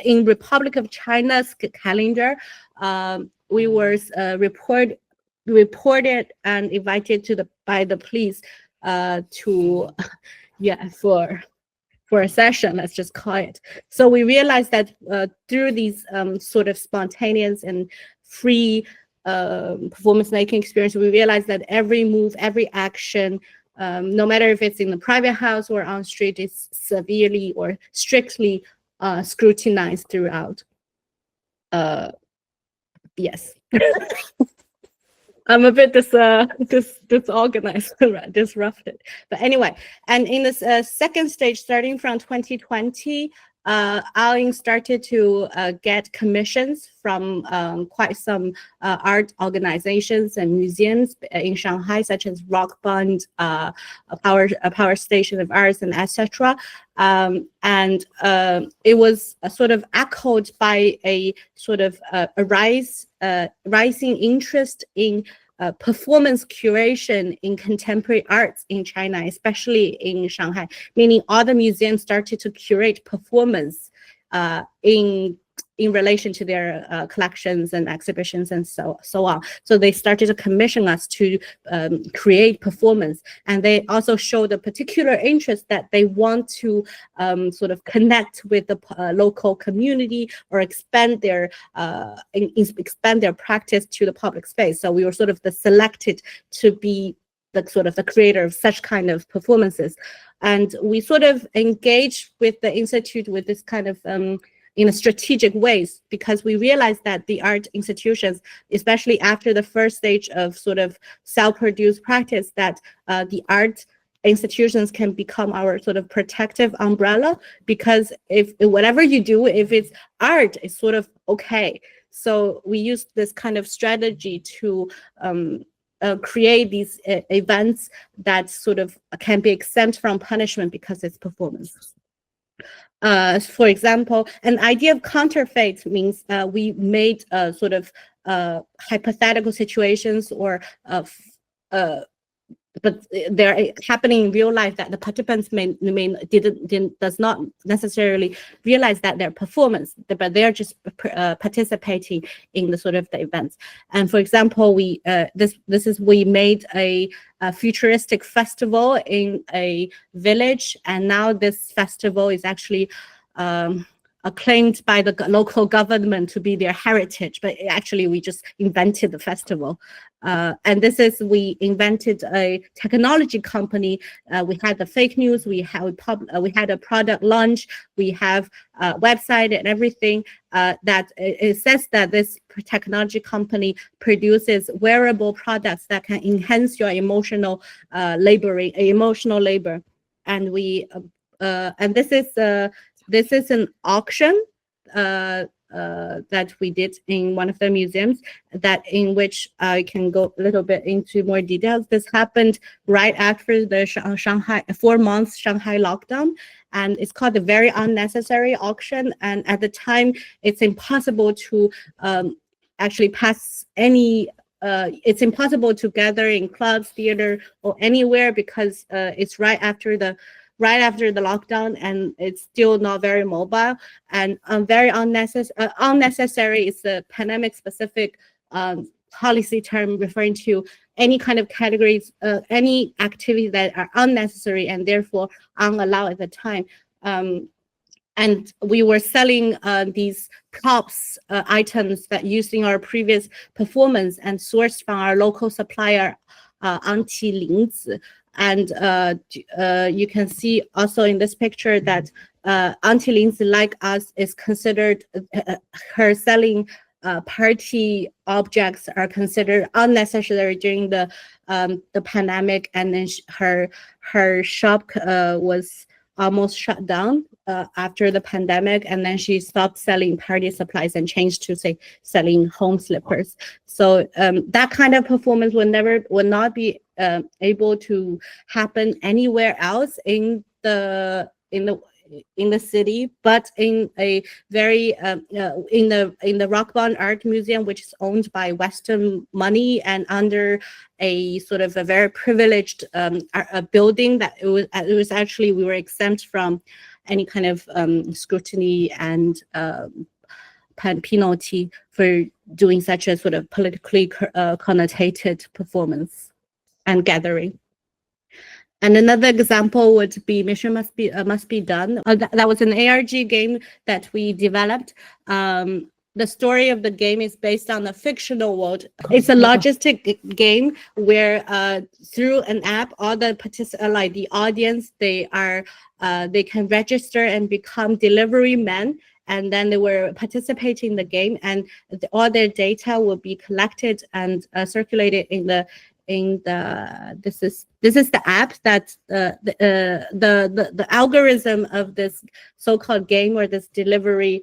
in Republic of China's calendar, we were reported and invited by the police to for a session, let's just call it. So we realized that through these sort of spontaneous and free performance making experience, we realized that every move, every action, no matter if it's in the private house or on street, is severely or strictly scrutinized throughout. Yes. I'm a bit disorganized, disrupted. But anyway, and in this second stage, starting from 2020, AOING started to get commissions from quite some art organizations and museums in Shanghai, such as Rock Band, a Power Station of Arts, and etc. And it was sort of echoed by a sort of a rising interest in performance curation in contemporary arts in China, especially in Shanghai, meaning all the museums started to curate performance in relation to their collections and exhibitions and so on. So they started to commission us to create performance, and they also showed a particular interest that they want to sort of connect with the local community or expand their practice to the public space. So we were sort of selected to be the sort of the creator of such kind of performances, and we sort of engaged with the institute with this kind of in a strategic ways, because we realized that the art institutions, especially after the first stage of sort of self-produced practice, that the art institutions can become our sort of protective umbrella, because if whatever you do, if it's art, it's sort of okay. So we used this kind of strategy to create these events that sort of can be exempt from punishment because it's performance. For example, an idea of counterfeit means we made sort of hypothetical situations or but they're happening in real life that the participants does not necessarily realize that they're performance, but they're just participating in the sort of the events. And for example, we made a futuristic festival in a village, and now this festival is actually acclaimed by the local government to be their heritage, but actually we just invented the festival. And we invented a technology company. We had the fake news, we had a product launch, we have a website and everything that it says that this technology company produces wearable products that can enhance your emotional labor. And this is an auction that we did in one of the museums, in which I can go a little bit into more details. This happened right after the Shanghai 4-month Shanghai lockdown, and it's called the Very Unnecessary Auction. And at the time, it's impossible to actually pass any. It's impossible to gather in clubs, theater, or anywhere, because it's right after the lockdown, and it's still not very mobile, and very unnecessary. Unnecessary is the pandemic-specific policy term referring to any kind of categories, any activities that are unnecessary and therefore unallowed at the time. and we were selling these props items that used in our previous performance and sourced from our local supplier, Auntie Ling's. And you can see also in this picture that Auntie Ling's, like us, is considered, her selling party objects are considered unnecessary during the pandemic, and then her shop was almost shut down after the pandemic, and then she stopped selling party supplies and changed to, say, selling home slippers. So that kind of performance would not be able to happen anywhere else in the city, but in a very in the Rockbound Art Museum, which is owned by Western money and under a sort of a very privileged building, that it was actually, we were exempt from any kind of scrutiny and penalty for doing such a sort of politically connotated performance and gathering. And another example would be Mission Must Be Done. That was an ARG game that we developed. The story of the game is based on a fictional world. It's a logistic game where through an app, all the participants, like the audience, they can register and become delivery men, and then they were participating in the game, and all their data will be collected and circulated in the this is the app that the algorithm of this so-called game or this delivery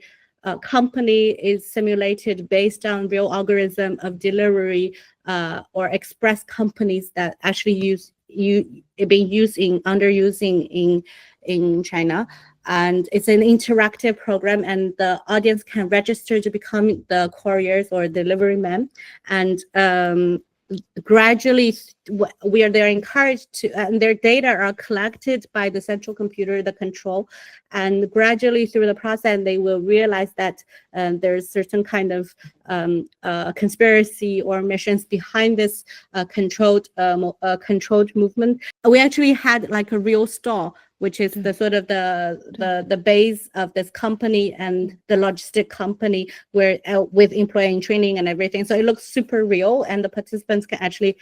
company is simulated based on real algorithm of delivery or express companies that actually underusing in China. And it's an interactive program, and the audience can register to become the couriers or delivery men, and gradually they're encouraged to, and their data are collected by the central computer, the control, and gradually through the process they will realize that there's certain kind of conspiracy or missions behind this controlled movement. We actually had like a real store, which is the sort of the base of this company and the logistic company, where with employee training and everything. So it looks super real, and the participants can actually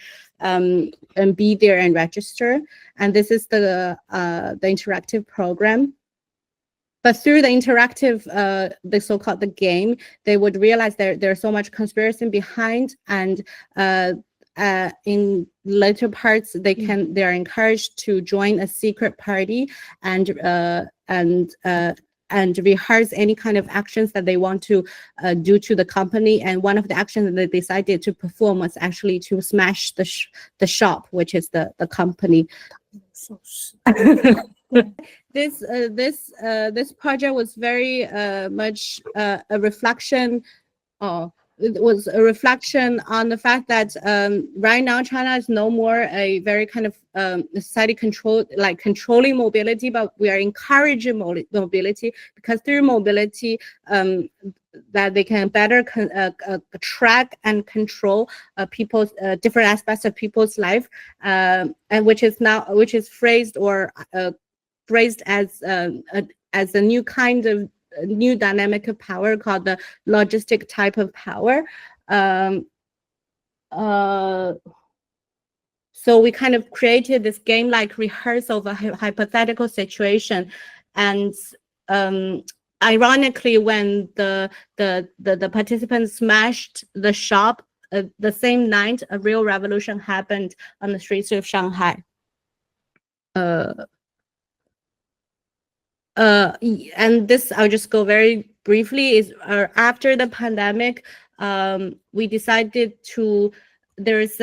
be there and register. And this is the interactive program. But through the interactive, the so-called the game, they would realize there's so much conspiracy behind, and in later parts they're encouraged to join a secret party and rehearse any kind of actions that they want to do to the company. And one of the actions that they decided to perform was actually to smash the shop, which is the company. This project was very much a reflection. It was a reflection on the fact that right now China is no more a very kind of society controlling mobility, but we are encouraging mobility, because through mobility that they can better track and control people's different aspects of people's life, and which is phrased as a new kind of new dynamic of power called the logistic type of power. So we kind of created this game-like rehearsal of a hypothetical situation, and ironically, when the participants smashed the shop, the same night a real revolution happened on the streets of Shanghai. And this, I'll just go very briefly, is after the pandemic, we decided to, there's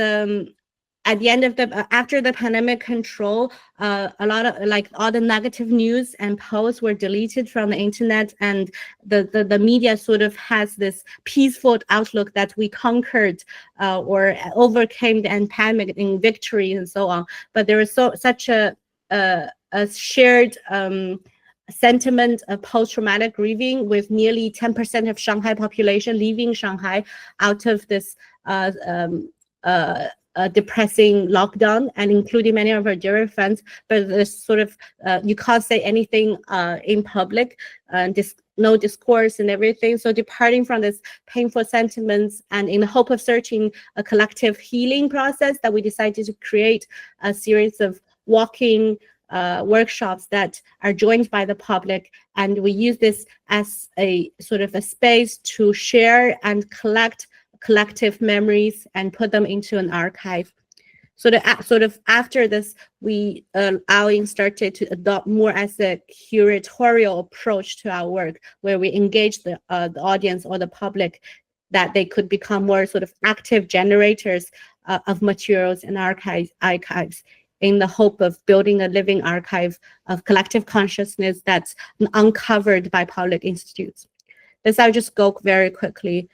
at the end of after the pandemic control, a lot of all the negative news and posts were deleted from the internet, and the media sort of has this peaceful outlook that we conquered or overcame the pandemic in victory and so on. But there was such a shared sentiment of post-traumatic grieving, with nearly 10% of Shanghai population leaving Shanghai out of this depressing lockdown and including many of our dear friends, but there's sort of you can't say anything in public, and no discourse and everything. So departing from this painful sentiments and in the hope of searching a collective healing process, that we decided to create a series of walking workshops that are joined by the public, and we use this as a sort of a space to share and collect collective memories and put them into an archive. So sort of after this, we AOIN started to adopt more as a curatorial approach to our work, where we engage the audience or the public, that they could become more sort of active generators of materials and archives in the hope of building a living archive of collective consciousness that's uncovered by public institutes. This I'll just go very quickly.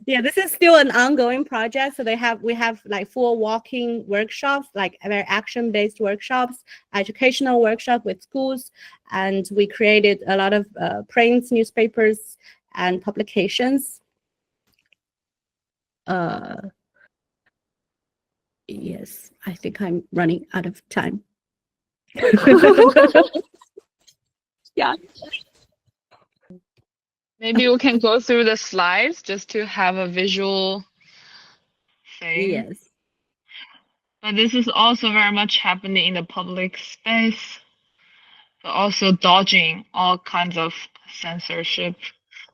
Yeah, this is still an ongoing project. So we have like 4 walking workshops, like very action-based workshops, educational workshop with schools, and we created a lot of prints, newspapers, and publications. Yes, I think I'm running out of time. Yeah. Maybe we can go through the slides just to have a visual thing. Yes. But this is also very much happening in the public space, but also dodging all kinds of censorship.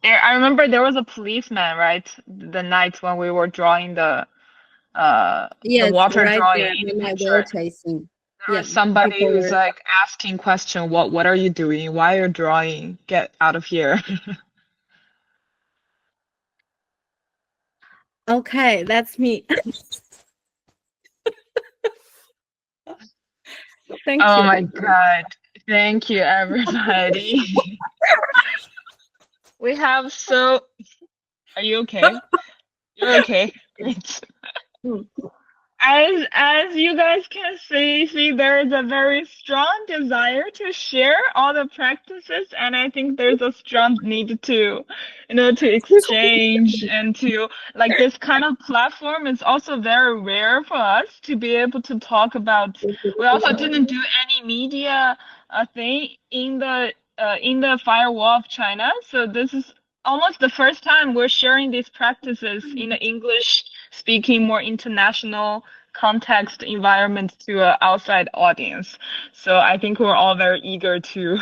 I remember there was a policeman, right? The night when we were drawing the water right drawing there, in the my picture. chasing. There was somebody who's like asking question, what are you doing? Why are you drawing? Get out of here. Okay, that's me. Thank you. Oh my God. Thank you, everybody. We have are you okay? You're okay. Great. As you guys can see there is a very strong desire to share all the practices, and I think there's a strong need to, to exchange and to like this kind of platform is also very rare for us to be able to talk about. We also didn't do any media thing in the firewall of China, so this is almost the first time we're sharing these practices in an English-speaking, more international context environment to an outside audience. So I think we're all very eager to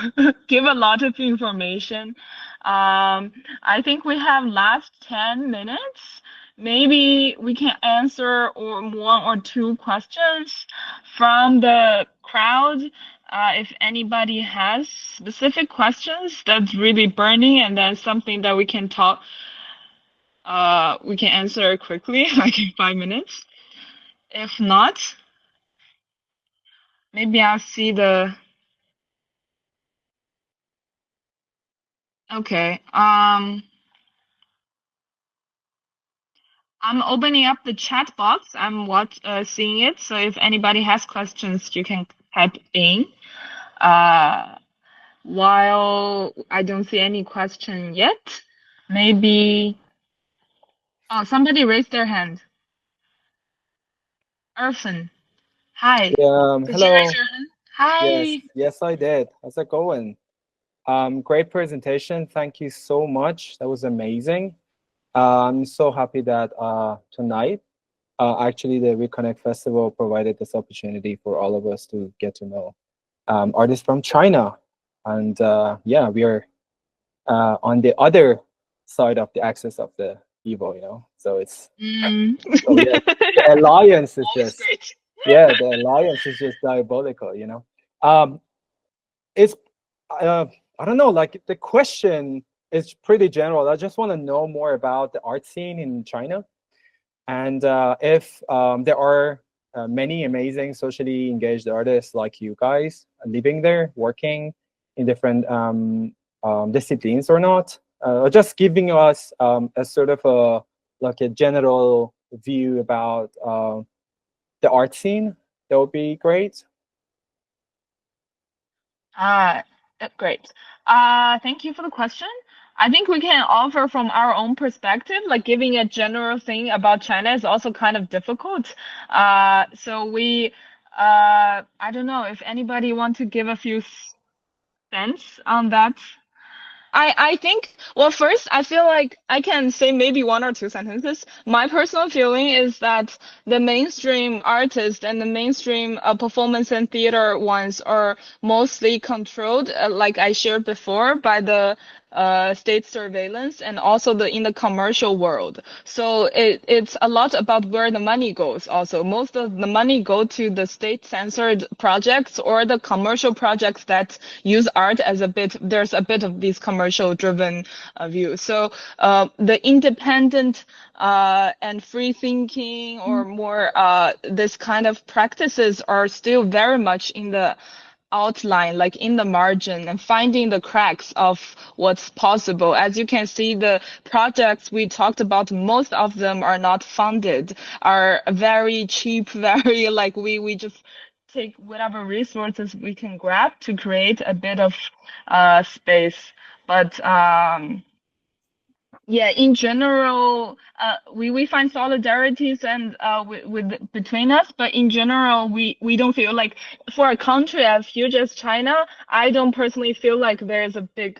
give a lot of information. I think we have last 10 minutes. Maybe we can answer 1 or 2 questions from the crowd. If anybody has specific questions that's really burning and then something that we can talk, we can answer quickly, like in 5 minutes. If not, maybe I'll see the. Okay. I'm opening up the chat box. I'm seeing it. So if anybody has questions, you can type in. While I don't see any question yet, maybe. Oh, somebody raised their hand. Irfan. Hi. Hello. Did you raise your hand? Hi. Yes, I did. How's it going? Great presentation. Thank you so much. That was amazing. I'm so happy that tonight, actually, the Reconnect Festival provided this opportunity for all of us to get to know artists from China. And yeah, we are on the other side of the axis of the evil, So it's so yeah, the alliance is just the alliance is just diabolical, It's I don't know, like the question is pretty general. I just want to know more about the art scene in China, and if there are many amazing socially engaged artists like you guys living there, working in different disciplines or not. Just giving us a sort of a general view about the art scene. That would be great. Great. Thank you for the question. I think we can offer from our own perspective, like giving a general thing about China is also kind of difficult. So we, I don't know if anybody want to give a few cents on that. I think, well, first, I feel like I can say maybe 1 or 2 sentences. My personal feeling is that the mainstream artists and the mainstream performance and theater ones are mostly controlled, like I shared before, by the state surveillance and also in the commercial world. So it's a lot about where the money goes also. Most of the money go to the state censored projects or the commercial projects that use art as there's a bit of these commercial driven view. So the independent and free thinking or more this kind of practices are still very much in the outline, like in the margin, and finding the cracks of what's possible. As you can see, the projects we talked about, most of them are not funded, are very cheap, very like we just take whatever resources we can grab to create a bit of space. But yeah, in general, we find solidarities and with between us, but in general, we don't feel like, for a country as huge as China, I don't personally feel like there's a big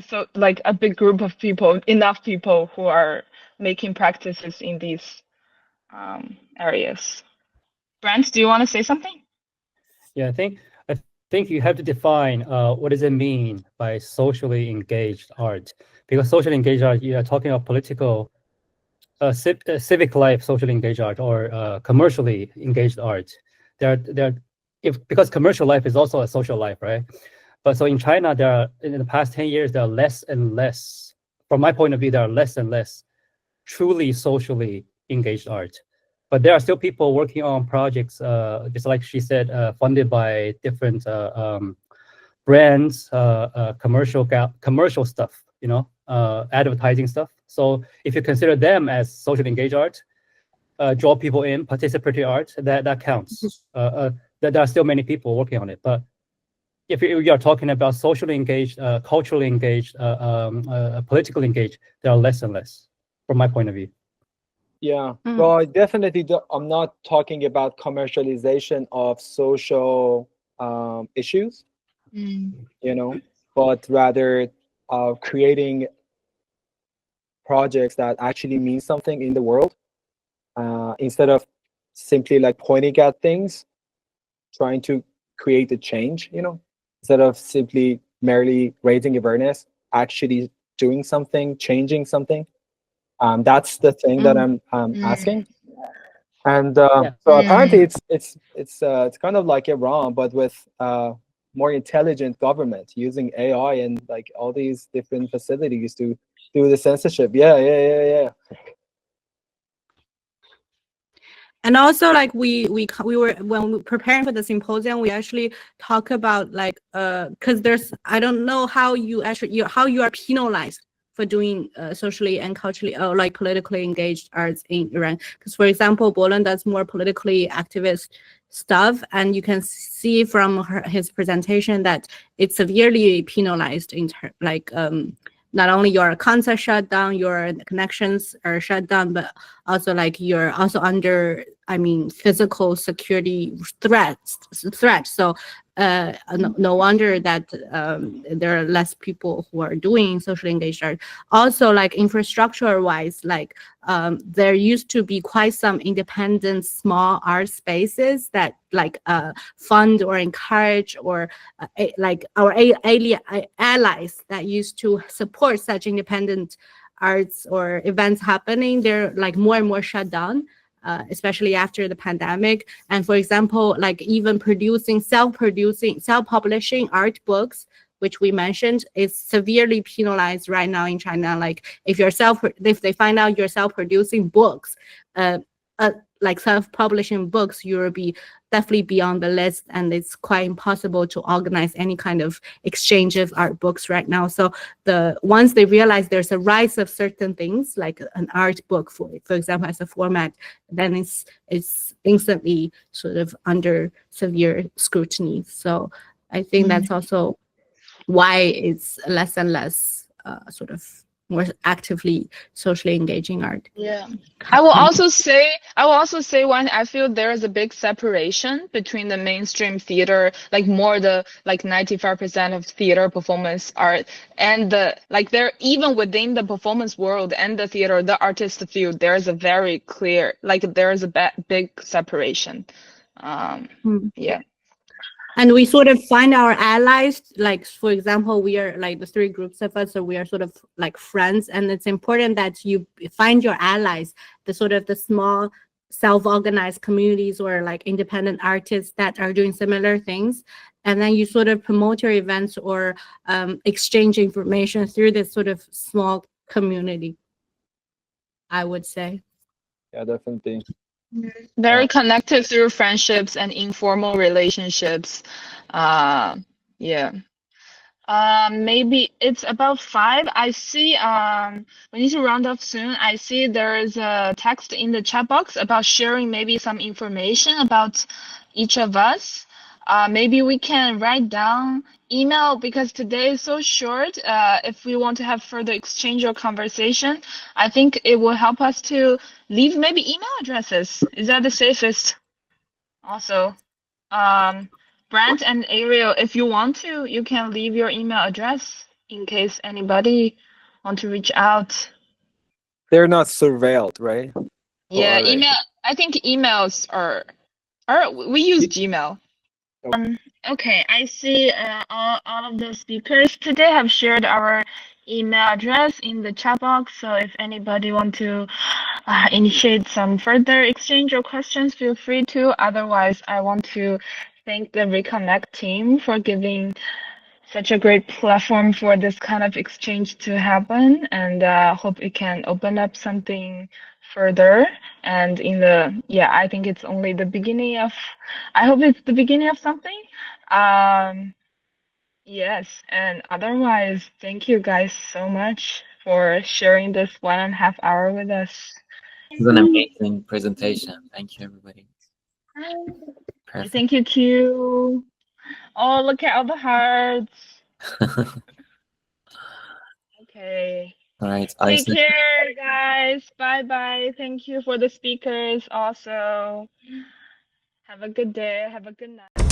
so like a big group of people, enough people who are making practices in these areas. Brent, do you want to say something? Yeah, I think you have to define what does it mean by socially engaged art, because socially engaged art, you are talking about political, civic life, socially engaged art, or commercially engaged art. Because commercial life is also a social life, right? But so in China, in the past 10 years, there are less and less, from my point of view, there are less and less truly socially engaged art. But there are still people working on projects, just like she said, funded by different brands, commercial stuff, advertising stuff. So if you consider them as socially engaged art, draw people in, participatory art, that counts. There are still many people working on it. But if you are talking about socially engaged, culturally engaged, politically engaged, there are less and less, from my point of view. Yeah, well, definitely, I'm not talking about commercialization of social issues, but rather creating projects that actually mean something in the world, instead of simply like pointing at things, trying to create a change, instead of simply merely raising awareness, actually doing something, changing something. That's the thing that I'm asking. And so apparently it's kind of like Iran, but with more intelligent government using AI and like all these different facilities to do the censorship. Yeah. And also, like we were, when we were preparing for the symposium, we actually talk about like because there's, I don't know how you are penalized for doing socially and culturally or like politically engaged arts in Iran. Because for example, Bolun does more politically activist stuff, and you can see from his presentation that it's severely penalized in not only your accounts are shut down, your connections are shut down, but also like you're also under, physical security threats. So no wonder that there are less people who are doing socially engaged art. Also, like infrastructure wise, like there used to be quite some independent small art spaces that like fund or encourage or like our allies that used to support such independent arts or events happening. They're like more and more shut down, especially after the pandemic. And for example, like even self-publishing art books, which we mentioned, is severely penalized right now in China. Like if they find out you're self-producing books, like self-publishing books, you will definitely be on the list, and it's quite impossible to organize any kind of exchange of art books right now. So once they realize there's a rise of certain things, like an art book, for example, as a format, then it's instantly sort of under severe scrutiny. So I think that's also why it's less and less sort of more actively socially engaging art. Yeah. I will also say when I feel there is a big separation between the mainstream theater, like more the like 95% of theater performance art and the like there even within the performance world and the theater, the artist field, there is a very clear, like there is a big separation. Yeah. And we sort of find our allies, like, for example, we are like the 3 groups of us, so we are sort of like friends. And it's important that you find your allies, the sort of the small self-organized communities or like independent artists that are doing similar things. And then you sort of promote your events or exchange information through this sort of small community, I would say. Yeah, definitely. Very connected through friendships and informal relationships. Yeah. Maybe it's about 5. I see we need to round up soon. I see there is a text in the chat box about sharing maybe some information about each of us. Maybe we can write down email because today is so short. If we want to have further exchange or conversation, I think it will help us to leave maybe email addresses. Is that the safest? Also, Brent and Ariel, if you want to, you can leave your email address in case anybody want to reach out. They're not surveilled, right? Yeah, are they? email. I think emails are we use Gmail. Okay, I see all of the speakers today have shared our email address in the chat box. So if anybody want to initiate some further exchange or questions, feel free to. Otherwise, I want to thank the Reconnect team for giving such a great platform for this kind of exchange to happen, and hope it can open up something further. And I think it's only the beginning of, I hope it's the beginning of something. Yes, and otherwise, thank you guys so much for sharing this 1.5 hour with us. It was an amazing presentation. Thank you, everybody. Perfect. Thank you too. Oh, look at all the hearts. Okay. All right. Take care, guys. Bye-bye. Thank you for the speakers also. Have a good day. Have a good night.